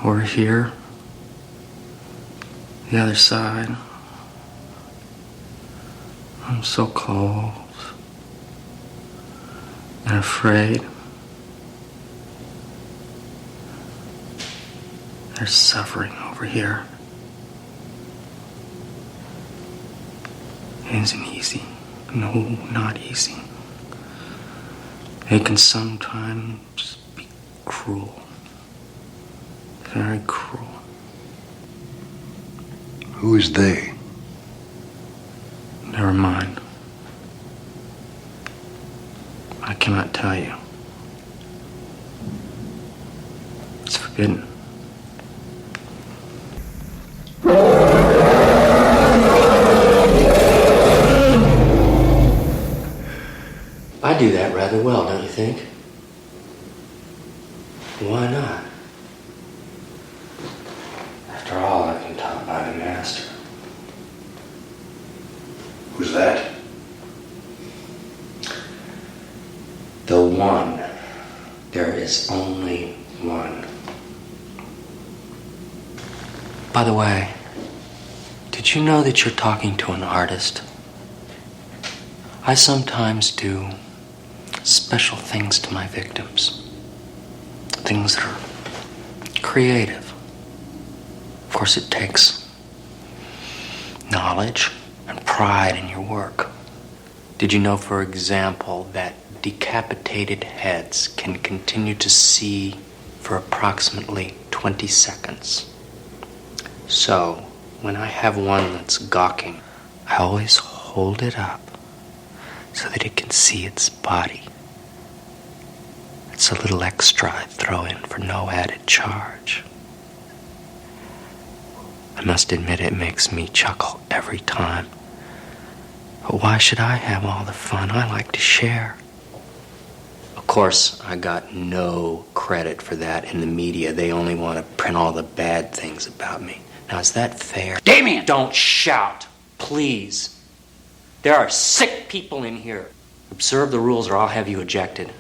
Speaker 7: Over here. The other side. I'm so cold and afraid. There's suffering over here. It isn't easy. No, not easy. They can sometimes be cruel. Very cruel.
Speaker 9: Who is they?
Speaker 7: Never mind. I cannot tell you. It's forbidden. I do that rather well, don't you think? Why not? After all, I've been taught by the master.
Speaker 1: Who's that?
Speaker 7: The one. There is only one. By the way, did you know that you're talking to an artist? I sometimes do special things to my victims. Things that are creative. Of course, it takes knowledge and pride in your work. Did you know, for example, that decapitated heads can continue to see for approximately 20 seconds? So, when I have one that's gawking, I always hold it up so that it can see its body. It's a little extra I throw in for no added charge. I must admit it makes me chuckle every time. But why should I have all the fun? I like to share. Of course, I got no credit for that in the media. They only want to print all the bad things about me. Now, is that fair?
Speaker 17: Damien!
Speaker 7: Don't shout, please. There are sick people in here. Observe the rules or I'll have you ejected.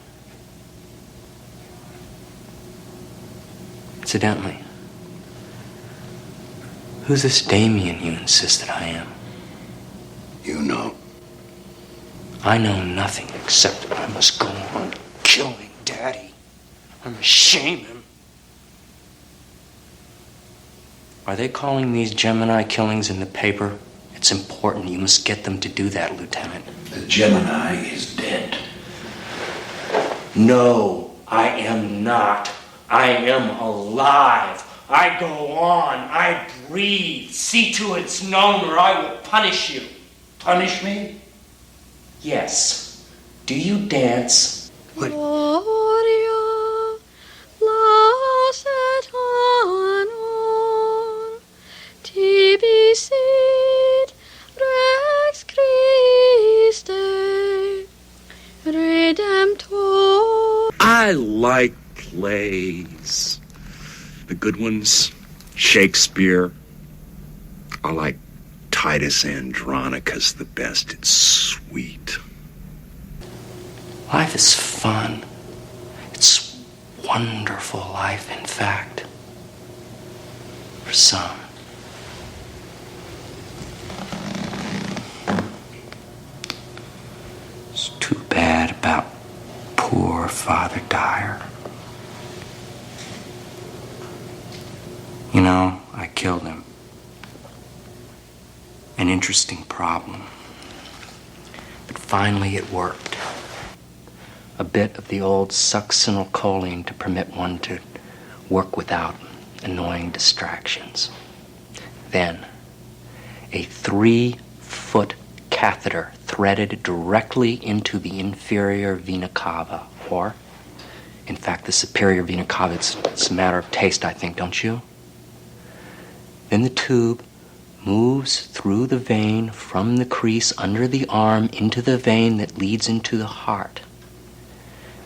Speaker 7: Incidentally, who's this Damien you insist that I am?
Speaker 1: You know.
Speaker 7: I know nothing except that I must go on killing Daddy. I must shame him. Are they calling these Gemini killings in the paper? It's important. You must get them to do that, Lieutenant.
Speaker 1: The Gemini is dead.
Speaker 7: No, I am not. I am alive. I go on. I breathe. See to it's known or I will punish you. Punish me? Yes. Do you dance? What?
Speaker 18: Gloria lasset honor tibi sit Rex Christe Redemptor.
Speaker 19: I like plays. The good ones, Shakespeare. I like Titus Andronicus the best. It's sweet.
Speaker 7: Life is fun. It's wonderful life, in fact. For some. It's too bad about poor Father Dyer. You know, I killed him. An interesting problem. But finally it worked. A bit of the old succinylcholine to permit one to work without annoying distractions. Then, a 3-foot catheter threaded directly into the inferior vena cava, or, in fact, the superior vena cava. It's a matter of taste, I think, don't you? Then the tube moves through the vein from the crease under the arm into the vein that leads into the heart.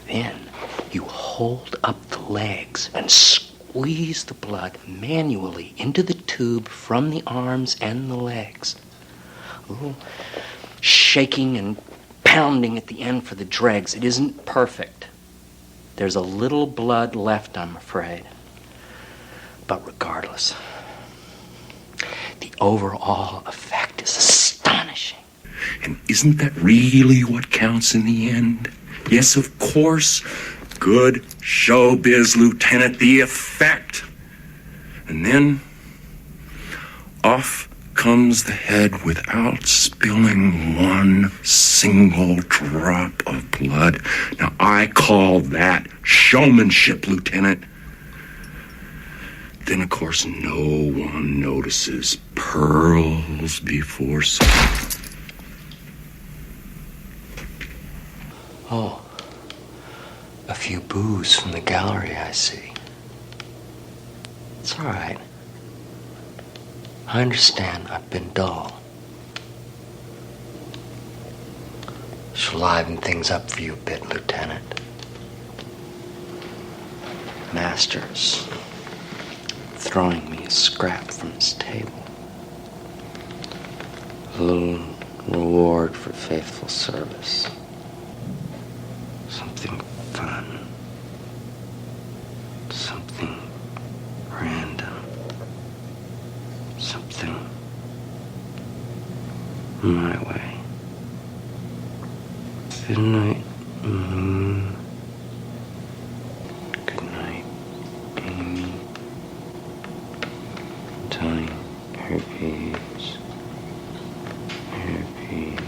Speaker 7: Then you hold up the legs and squeeze the blood manually into the tube from the arms and the legs. A little shaking and pounding at the end for the dregs. It isn't perfect. There's a little blood left, I'm afraid. But regardless, the overall effect is astonishing.
Speaker 19: And isn't that really what counts in the end? Yes, of course. Good showbiz, Lieutenant, the effect. And then off comes the head without spilling one single drop of blood. Now, I call that showmanship, Lieutenant. Then, of course, no one notices. Pearls before swine.
Speaker 7: Oh, a few boos from the gallery, I see. It's all right. I understand I've been dull. Shall liven things up for you a bit, Lieutenant. Masters throwing me a scrap from his table. A little reward for faithful service. Something fun. Something random. Something my way. Good night, Moon. Good night, Amy. Tony, herpes. Herpes.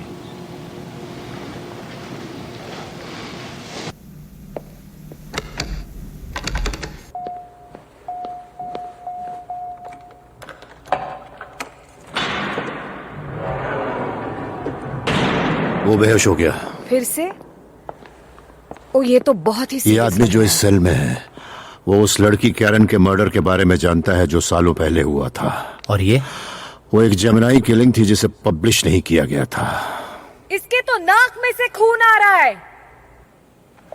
Speaker 5: वो बेहोश हो गया।
Speaker 11: फिर से? ओ, ये तो बहुत ही
Speaker 5: ये
Speaker 11: serious
Speaker 5: आदमी
Speaker 11: लग
Speaker 5: जो
Speaker 11: रहा
Speaker 5: इस सेल में है वो उस लड़की कैरन के मर्डर के बारे में जानता है जो सालों पहले हुआ था।
Speaker 4: और ये?
Speaker 5: वो एक जेमिनाई किलिंग थी जिसे पब्लिश नहीं किया गया था।
Speaker 11: इसके तो नाक में से खून आ रहा है।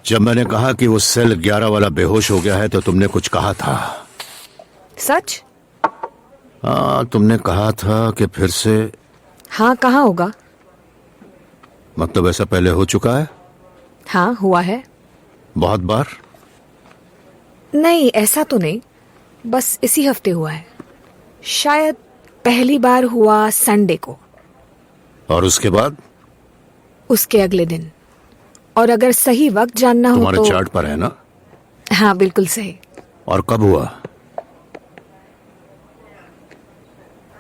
Speaker 5: जब मैंने कहा कि वो सेल 11 वाला बेहोश हो गया है तो तुमने कुछ कहा था।
Speaker 11: सच?
Speaker 5: हाँ, तुमने कहा था कि फिर से।
Speaker 11: हाँ, कहाँ होगा?
Speaker 5: मतलब ऐसा पहले हो चुका है?
Speaker 11: हाँ, हुआ है।
Speaker 5: बहुत बार?
Speaker 11: नहीं, ऐसा तो नहीं, बस इसी हफ्ते हुआ है। शायद पहली बार हुआ संडे को।
Speaker 5: और उसके बाद?
Speaker 11: उसके अगले दिन। और अगर सही वक्त जानना हो
Speaker 5: तुम्हारे
Speaker 11: तो
Speaker 5: चार्ट पर है ना?
Speaker 11: हाँ, बिल्कुल सही।
Speaker 5: और कब हुआ?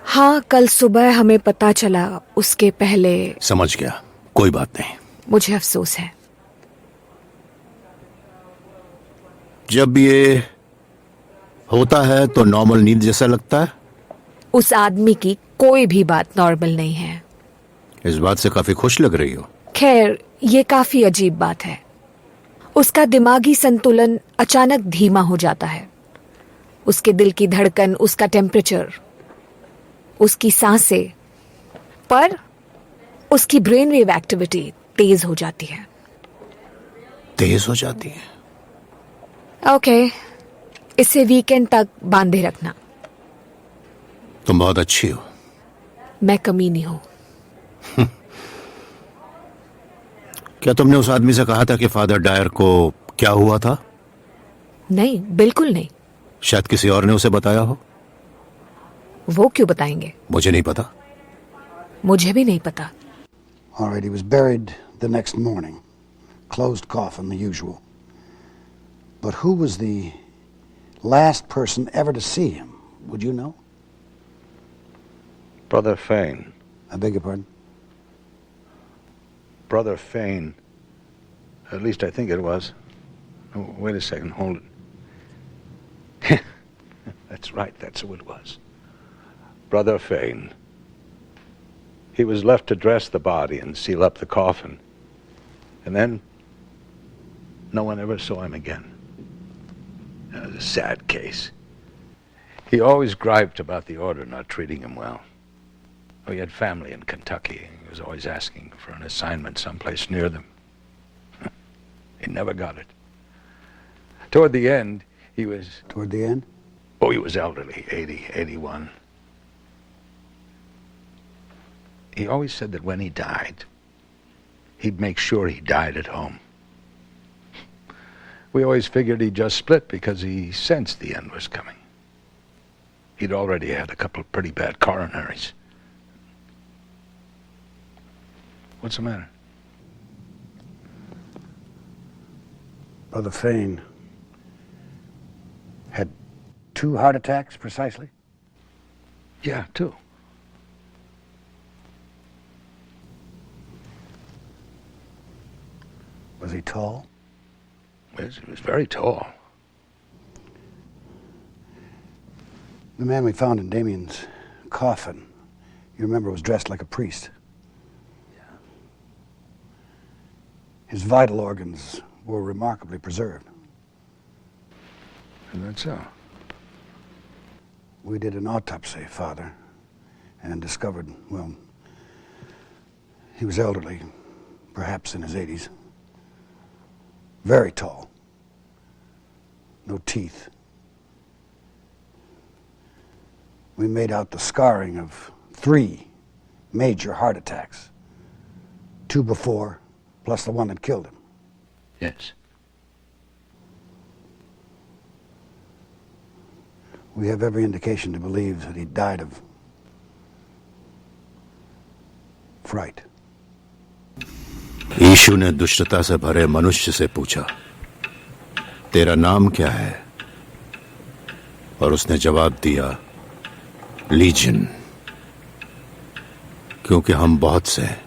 Speaker 11: हाँ, कल सुबह हमें पता चला। उसके पहले।
Speaker 5: समझ गया, कोई बात नहीं।
Speaker 11: मुझे अफसोस है।
Speaker 5: जब ये होता है तो नॉर्मल नींद जैसा लगता है?
Speaker 11: उस आदमी की कोई भी बात नॉर्मल नहीं है।
Speaker 5: इस बात से काफी खुश लग रही हो।
Speaker 11: खैर, ये काफी अजीब बात है। उसका दिमागी संतुलन अचानक धीमा हो जाता है। उसके दिल की धड़कन, उसका टेम्परेचर, उसकी सांसें, पर उसकी ब्रेन वेव एक्टिविटी तेज हो जाती है।
Speaker 5: तेज हो जाती है?
Speaker 11: ओके, इसे वीकेंड तक बांधे रखना।
Speaker 5: तुम बहुत अच्छी हो।
Speaker 11: मैं कमीनी हूं।
Speaker 5: क्या तुमने उस आदमी से कहा था कि फादर डायर को क्या हुआ था?
Speaker 11: नहीं, बिल्कुल नहीं।
Speaker 5: शायद किसी और ने उसे बताया हो।
Speaker 11: वो क्यों बताएंगे?
Speaker 5: मुझे नहीं पता।
Speaker 11: मुझे भी नहीं पता।
Speaker 9: All right, he was buried the next morning. Closed coffin, the usual. But who was the last person ever to see him? Would you know?
Speaker 17: Brother Fane.
Speaker 9: I beg your pardon?
Speaker 17: Brother Fane. At least I think it was. Oh, wait a second, hold it. That's right, that's who it was. Brother Fane. He was left to dress the body and seal up the coffin. And then, no one ever saw him again. It was a sad case. He always griped about the order not treating him well. He had family in Kentucky. He was always asking for an assignment someplace near them. He never got it. Toward the end, he was...
Speaker 9: Toward the end?
Speaker 17: Oh, he was elderly, 80, 81. He always said that when he died, he'd make sure he died at home. We always figured he'd just split because he sensed the end was coming. He'd already had a couple of pretty bad coronaries. What's the matter?
Speaker 9: Brother Fane had 2 heart attacks, precisely?
Speaker 17: Yeah, 2.
Speaker 9: Was he tall?
Speaker 17: Yes, he was very tall.
Speaker 9: The man we found in Damien's coffin, you remember, was dressed like a priest.
Speaker 17: Yeah.
Speaker 9: His vital organs were remarkably preserved.
Speaker 17: Is that so?
Speaker 9: We did an autopsy, Father, and discovered, well, he was elderly, perhaps in his 80s. Very tall. no teeth. We made out the scarring of 3 major heart attacks. 2 before, plus the one that killed him.
Speaker 1: Yes.
Speaker 9: We have every indication to believe that he died of fright.
Speaker 5: यीशु ने दुष्टता से भरे मनुष्य से पूछा, तेरा नाम क्या है? और उसने जवाब दिया, लीजन, क्योंकि हम बहुत से हैं।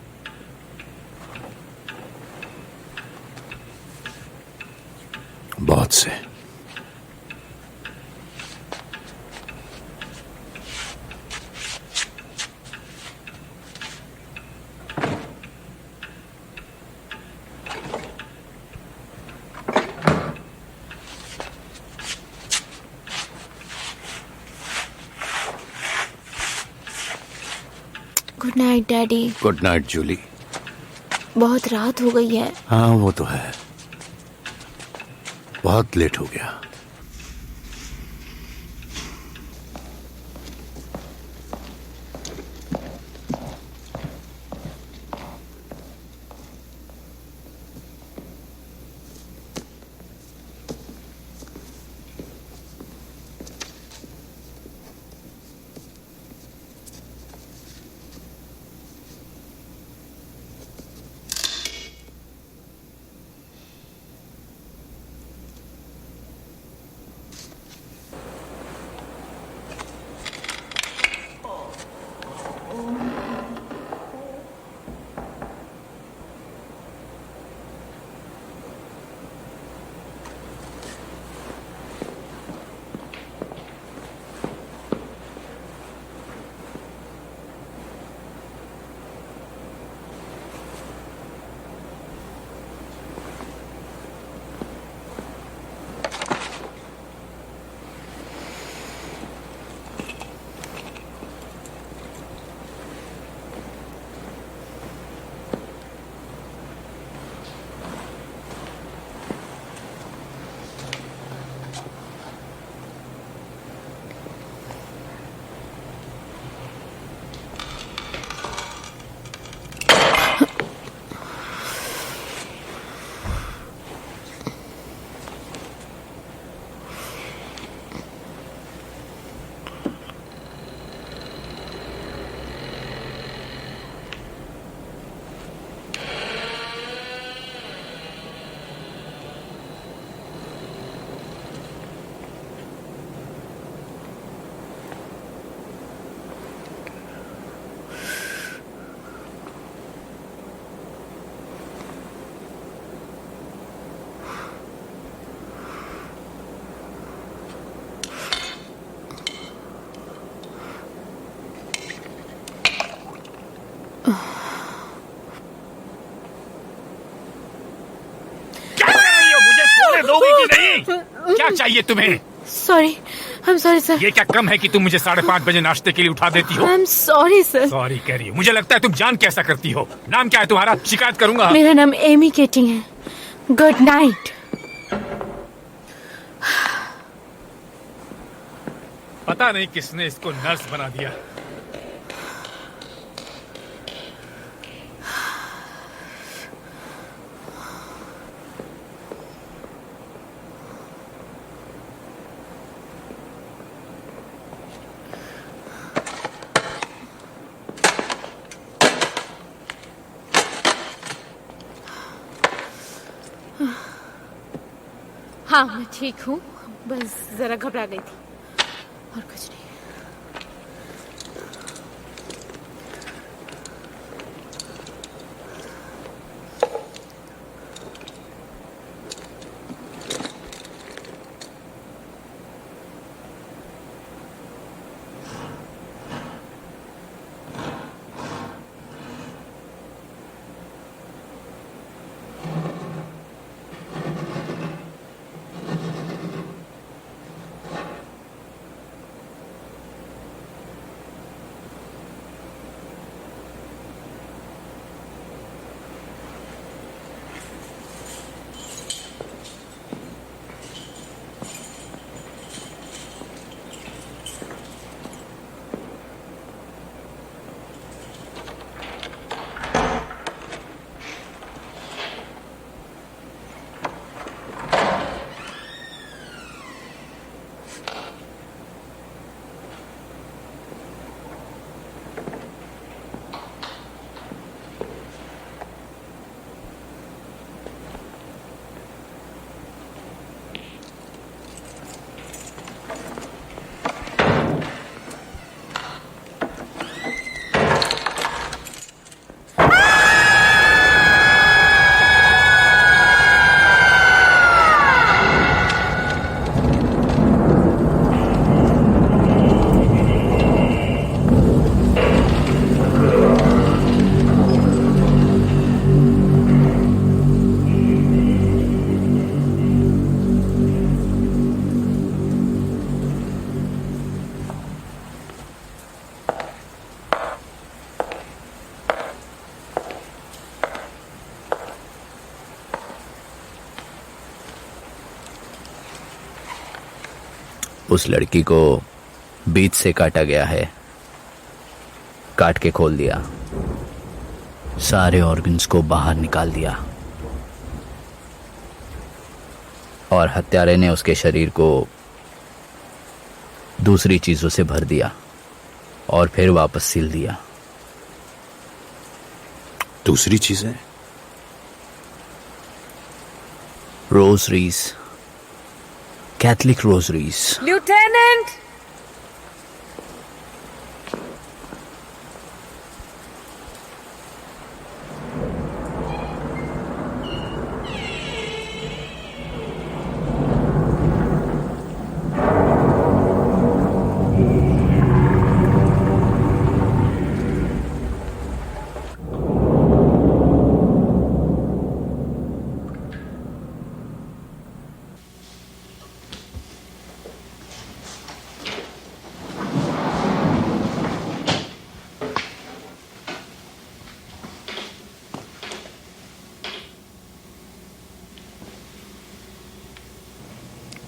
Speaker 5: बहुत से।
Speaker 14: Good night daddy.
Speaker 5: Good night Julie.
Speaker 14: बहुत रात हो गई है।
Speaker 5: हाँ वो तो है, बहुत लेट हो गया।
Speaker 6: क्या चाहिए तुम्हें?
Speaker 14: Sorry, I am sorry sir.
Speaker 6: ये क्या कम है कि तुम मुझे 5:30 बजे नाश्ते के लिए उठा देती हो?
Speaker 14: I am sorry sir.
Speaker 6: Sorry कह रही हो? मुझे लगता है तुम जान कैसा करती हो। नाम क्या है तुम्हारा? शिकायत करूंगा।
Speaker 14: मेरा नाम एमी केटिंग है। Good night.
Speaker 6: पता नहीं किसने इसको नर्स बना दिया।
Speaker 14: हाँ मैं ठीक हूँ, बस जरा घबरा गई थी और कुछ नहीं।
Speaker 4: उस लड़की को बीच से काटा गया है, काट के खोल दिया, सारे ऑर्गन्स को बाहर निकाल दिया और हत्यारे ने उसके शरीर को दूसरी चीजों से भर दिया और फिर वापस सील दिया।
Speaker 5: दूसरी चीजें?
Speaker 4: रोजरीज, Catholic रोजरीज।
Speaker 11: लिeutenant!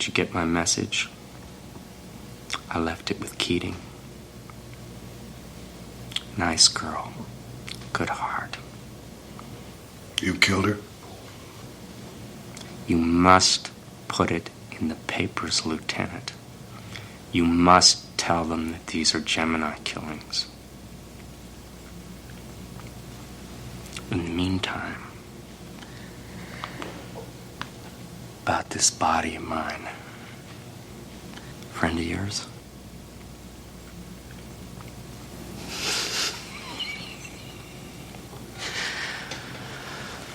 Speaker 7: Did you get my message? I left it with Keating. Nice girl. Good heart.
Speaker 16: You killed her?
Speaker 7: You must put it in the papers, Lieutenant. You must tell them that these are Gemini killings. In the meantime, about this body of mine. Friend of yours?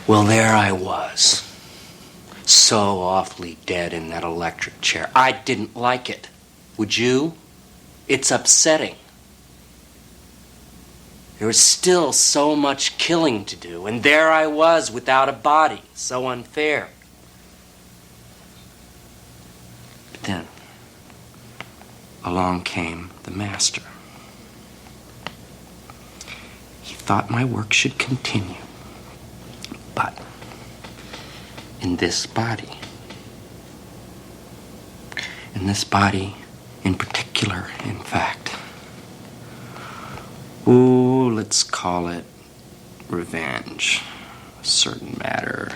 Speaker 7: Well, there I was. So awfully dead in that electric chair. I didn't like it. Would you? It's upsetting. There was still so much killing to do, and there I was without a body. So unfair. But then, along came the master. He thought my work should continue. But in this body in particular, in fact, let's call it revenge. A certain matter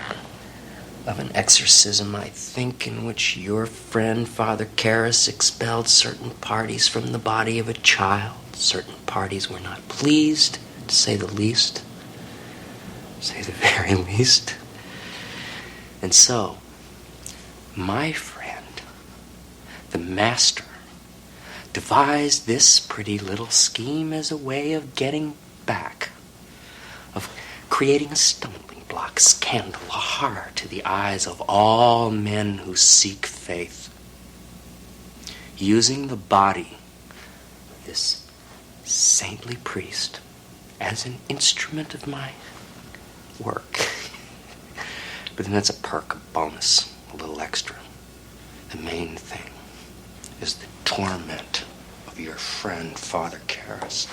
Speaker 7: of an exorcism, I think, in which your friend, Father Karras, expelled certain parties from the body of a child. Certain parties were not pleased, to say the least. Say the very least. And so, my friend, the master, devised this pretty little scheme as a way of getting back, of creating a stumbling block, scandal, a horror to the eyes of all men who seek faith, using the body of this saintly priest as an instrument of my work. But then that's a perk, a bonus, a little extra. The main thing is the torment of your friend, Father Karras,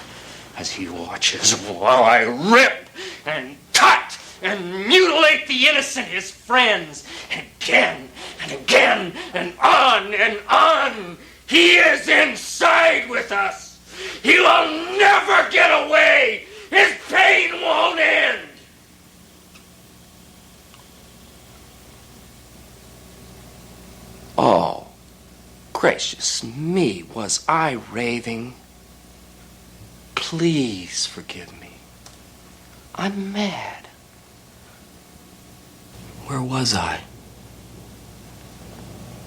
Speaker 7: as he watches while I rip and cut and mutilate the innocent, his friends, again and again and on and on. He is inside with us. He will never get away. His pain won't end. Oh, gracious me, was I raving? Please forgive me. I'm mad. Where was I?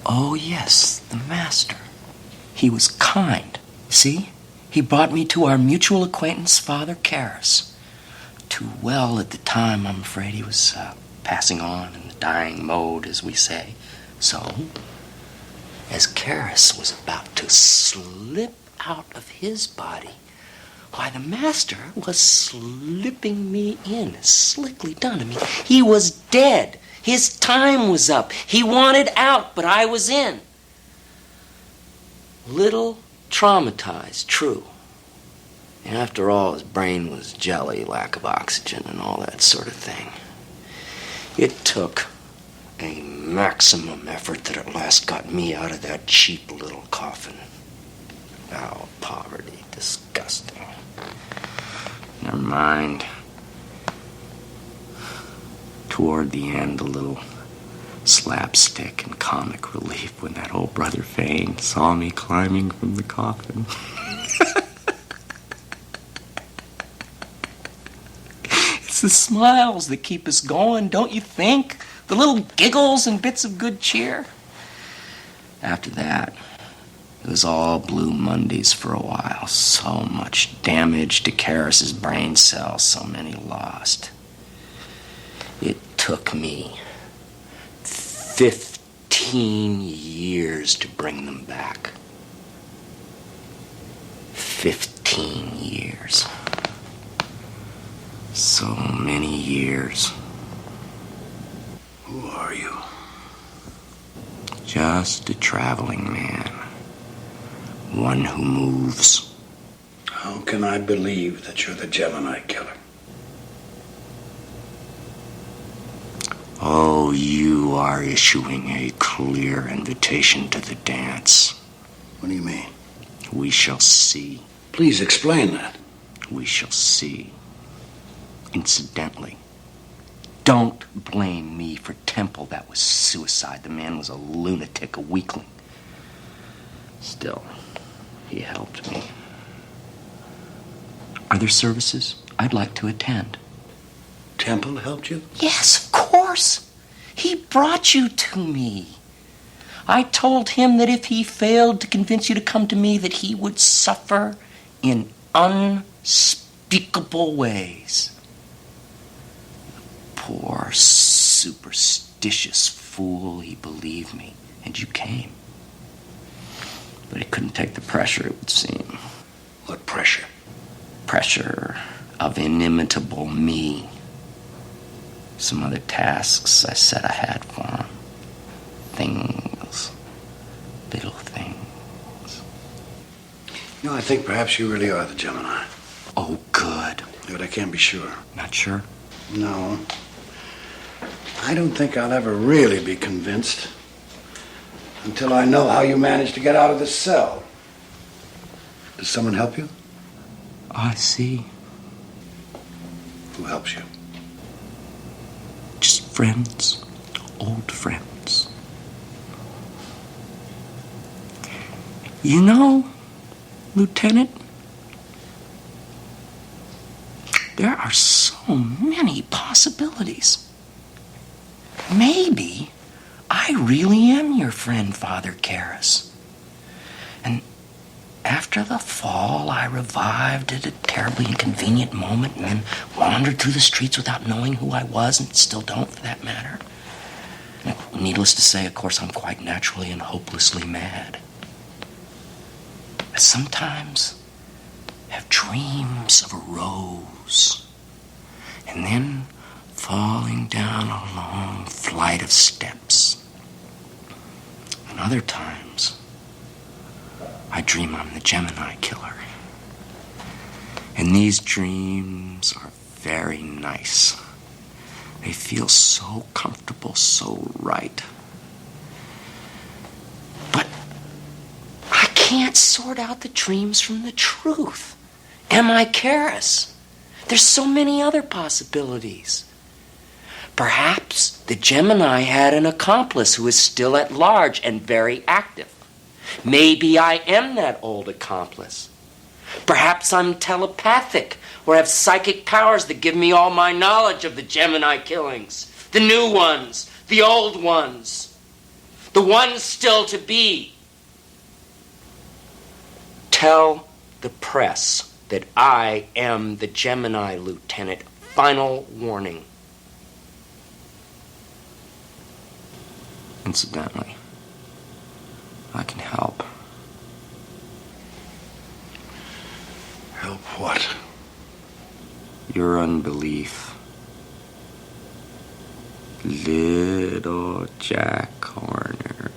Speaker 7: Oh, yes, the master. He was kind. See? He brought me to our mutual acquaintance, Father Karras. Too well at the time, I'm afraid he was passing on in the dying mode, as we say. So, as Karras was about to slip out of his body, why, the master was slipping me in, slickly done. I mean, he was dead. His time was up. He wanted out, but I was in. Little traumatized, true. And after all, his brain was jelly, lack of oxygen, and all that sort of thing. It took a maximum effort that at last got me out of that cheap little coffin. Oh, poverty. Disgusting.
Speaker 1: Never mind. Toward the end, a little slapstick and comic relief when that old Brother Fane saw me climbing from the coffin. It's the smiles that keep us going, don't you think? The little giggles and bits of good cheer. After that, it was all Blue Mondays for a while. So much damage to Karras's brain cells, so many lost. It took me 15 years to bring them back. 15 years. So many years.
Speaker 9: Who are you?
Speaker 1: Just a traveling man. One who moves.
Speaker 9: How can I believe that you're the Gemini killer?
Speaker 1: Oh, you are issuing a clear invitation to the dance.
Speaker 9: What do you mean?
Speaker 1: We shall see.
Speaker 9: Please explain that.
Speaker 1: We shall see. Incidentally, don't blame me for Temple. That was suicide. The man was a lunatic, a weakling. Still, he helped me. Are there services I'd like to attend?
Speaker 9: Temple helped you?
Speaker 1: Yes, of course. He brought you to me. I told him that if he failed to convince you to come to me, that he would suffer in unspeakable ways. Poor, superstitious fool, he believed me, and you came. But he couldn't take the pressure, it would seem.
Speaker 9: What pressure?
Speaker 1: Pressure of inimitable me. Some other tasks I said I had for him. Things. Little things.
Speaker 9: No, I think perhaps you really are the Gemini.
Speaker 1: Oh, good.
Speaker 9: But I can't be sure.
Speaker 1: Not sure?
Speaker 9: No. I don't think I'll ever really be convinced until I know how you managed to get out of this cell. Does someone help you?
Speaker 1: I see.
Speaker 9: Who helps you?
Speaker 1: Just friends. Old friends. You know, Lieutenant, there are so many possibilities. Maybe I really am your friend, Father Karras. And after the fall, I revived at a terribly inconvenient moment and then wandered through the streets without knowing who I was, and still don't, for that matter. And needless to say, of course, I'm quite naturally and hopelessly mad. I sometimes have dreams of a rose, and then falling down a long flight of steps. And other times, I dream I'm the Gemini killer. And these dreams are very nice. They feel so comfortable, so right. But I can't sort out the dreams from the truth. Am I Karras? There's so many other possibilities. Perhaps the Gemini had an accomplice who is still at large and very active. Maybe I am that old accomplice. Perhaps I'm telepathic or have psychic powers that give me all my knowledge of the Gemini killings. The new ones, the old ones, the ones still to be. Tell the press that I am the Gemini, Lieutenant. Final warning. Incidentally, I can help.
Speaker 9: Help what?
Speaker 1: Your unbelief. Little Jack Horner.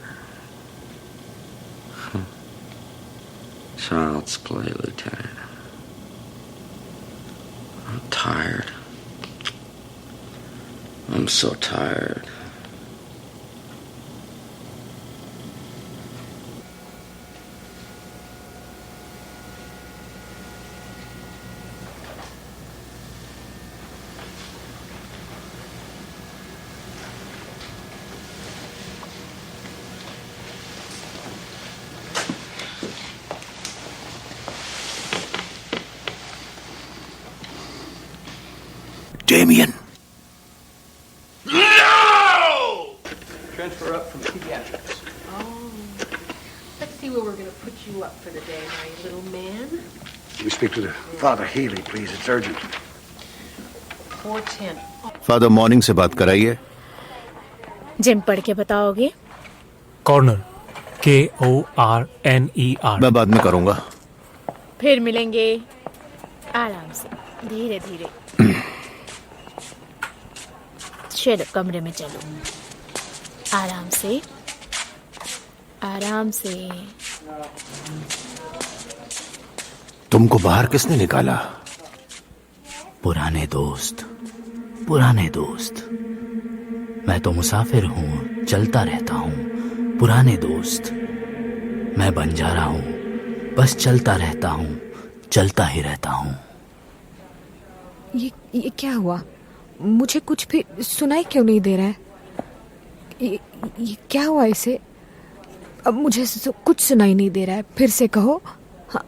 Speaker 1: Child's play, Lieutenant. I'm tired. I'm so tired.
Speaker 3: Damien.
Speaker 7: Transfer up from pediatrics.
Speaker 13: Let's see where we're going to put you up for the day, my little man.
Speaker 9: Can we speak to Father Healy, please? It's urgent.
Speaker 13: 410.
Speaker 5: Father morning से बात कराइए.
Speaker 11: जिम पढ़ के बताओगे?
Speaker 6: Corner, KORNER.
Speaker 5: मैं बाद में करूंगा.
Speaker 11: फिर मिलेंगे. आराम से, धीरे धीरे. चलो कमरे में चलो. आराम से, आराम से.
Speaker 3: तुमको बाहर किसने निकाला?
Speaker 4: पुराने दोस्त, पुराने दोस्त. मैं तो मुसाफिर हूं, चलता रहता हूं. पुराने दोस्त. मैं बंजारा हूं, बस चलता रहता हूं, चलता ही रहता हूं.
Speaker 11: ये क्या हुआ? मुझे कुछ भी सुनाई क्यों नहीं दे रहा है? ये क्या हुआ इसे? अब मुझे कुछ सुनाई नहीं दे रहा है. फिर से कहो. हाँ.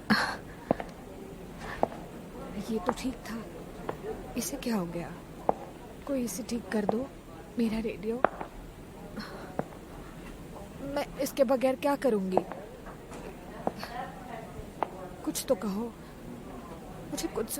Speaker 11: ये तो ठीक था. इसे क्या हो गया? कोई इसे ठीक कर दो. मेरा रेडियो. मैं इसके बगैर क्या करूंगी? कुछ तो कहो. मुझे कुछ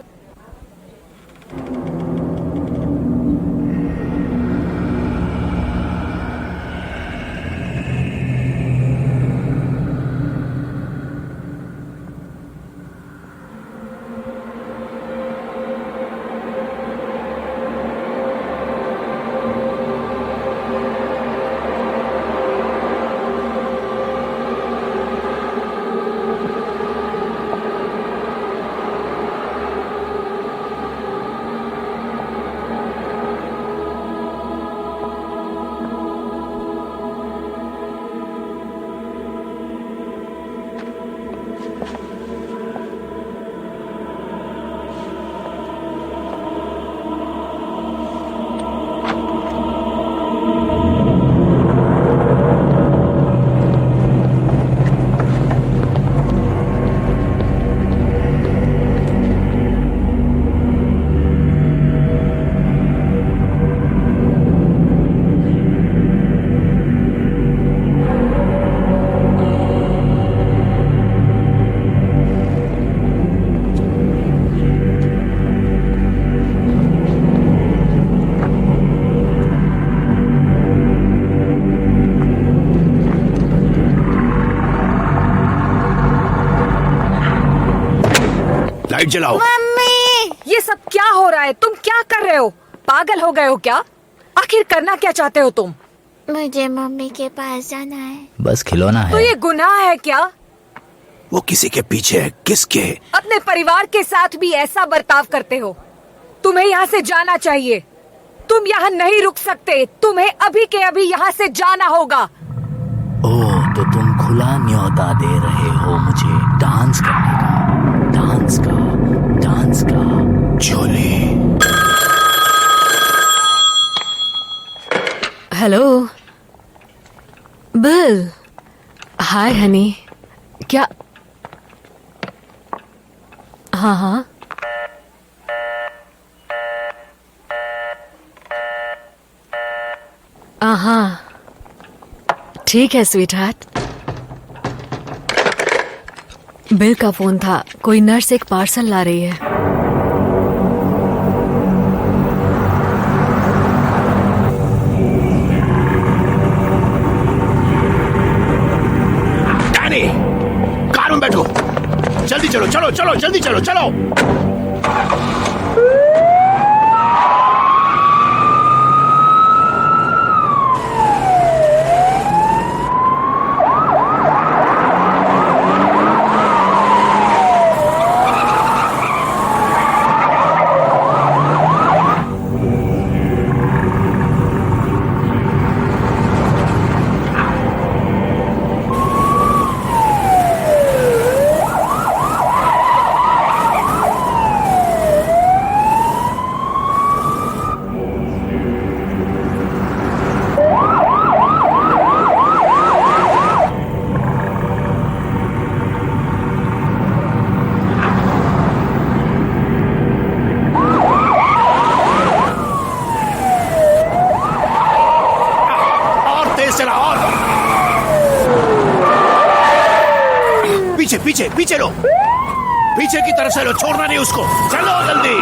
Speaker 5: लाइट जलाओ.
Speaker 11: मम्मी, ये सब क्या हो रहा है? तुम क्या कर रहे हो? पागल हो गए हो क्या? आखिर करना क्या चाहते हो तुम?
Speaker 14: मुझे मम्मी के पास जाना है.
Speaker 4: बस खिलौना है.
Speaker 11: तो ये गुनाह है क्या?
Speaker 3: वो किसी के पीछे है. किसके?
Speaker 11: अपने परिवार के साथ भी ऐसा बर्ताव करते हो. तुम्हें यहाँ से जाना चाहिए. तुम यहाँ नहीं रुक सकते. तुम्हें अभी के अभी यहाँ से जाना होगा.
Speaker 4: ओह, तो तुम खुला न्योता दे रहे हो मुझे डांस करने का. डांस का, डांस का.
Speaker 3: Jolly.
Speaker 10: Hello Bill. Hi honey. क्या? हाँ हाँ. हाँ ठीक है स्वीट हार्ट. बिल का फोन था. कोई नर्स एक पार्सल ला रही है.
Speaker 3: डैनी, कार में बैठो. जल्दी चलो, चलो चलो, जल्दी चलो, चलो. पीछे पीछे पीछे लो, पीछे की तरफ से लो, छोड़ना नहीं उसको, चलो जल्दी।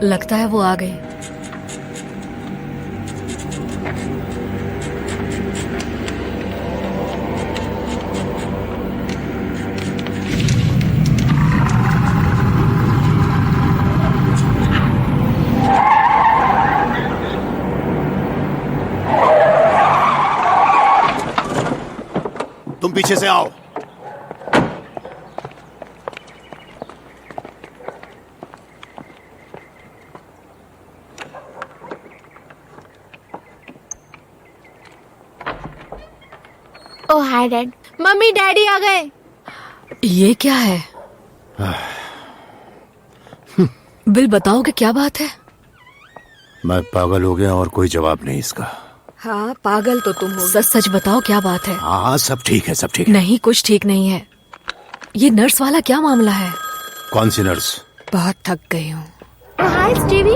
Speaker 10: लगता है वो आ गई।
Speaker 5: तुम पीछे से आओ।
Speaker 12: ओह हाय डैड, मम्मी डैडी आ गए।
Speaker 10: ये क्या है? बिल बताओगे क्या बात है?
Speaker 5: मैं पागल हो गया और कोई जवाब नहीं इसका।
Speaker 11: हाँ पागल तो तुम हो।
Speaker 10: सच सच बताओ क्या बात है?
Speaker 5: हाँ सब ठीक है, सब ठीक है।
Speaker 10: नहीं कुछ ठीक नहीं है। ये नर्स वाला क्या मामला है?
Speaker 5: कौन सी नर्स?
Speaker 11: बहुत थक गई हूँ।
Speaker 12: हाय स्टीवी,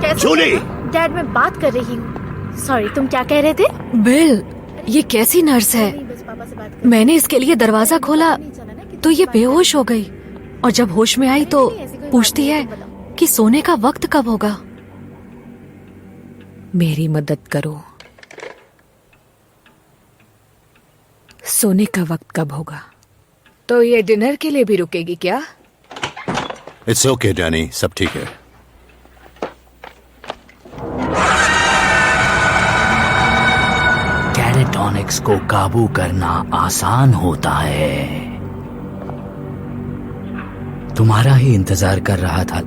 Speaker 12: कैसे?
Speaker 5: जूली!
Speaker 12: डैड मैं बात कर रही हूँ। सॉरी, तुम क्या कह रहे थे?
Speaker 10: बिल, ये कैसी नर्स है? मैंने इसके लिए दरवाजा खोला तो ये बेहोश हो गई और जब होश में आई तो पूछती है कि सोने का वक्त कब होगा।
Speaker 11: मेरी मदद करो, सोने का वक्त कब होगा? तो ये डिनर के लिए भी रुकेगी क्या?
Speaker 5: इट्स ओके डैनी, सब ठीक है।
Speaker 4: कैटाटॉनिक्स को काबू करना आसान होता है। तुम्हारा ही इंतजार कर रहा था।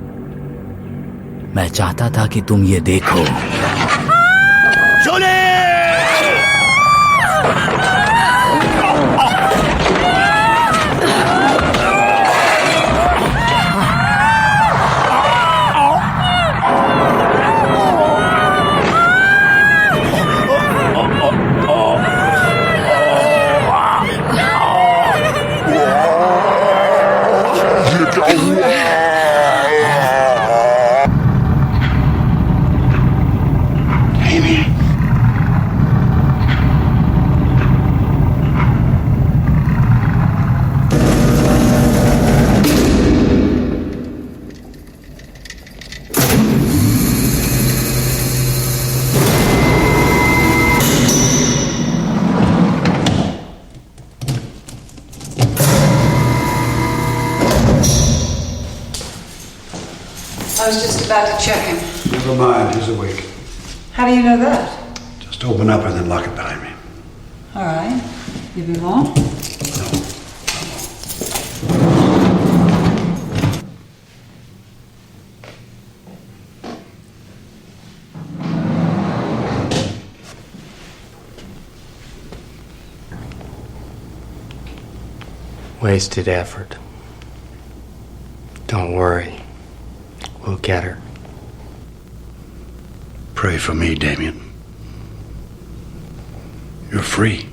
Speaker 4: मैं चाहता था कि तुम ये देखो।
Speaker 5: Jully!
Speaker 20: I was just about to check him.
Speaker 9: Never mind, he's awake.
Speaker 20: How do you know that?
Speaker 9: Just open up and then lock it behind me.
Speaker 20: All right. You belong?
Speaker 7: Wasted effort. Don't worry. We'll get her.
Speaker 9: Pray for me, Damien. You're free.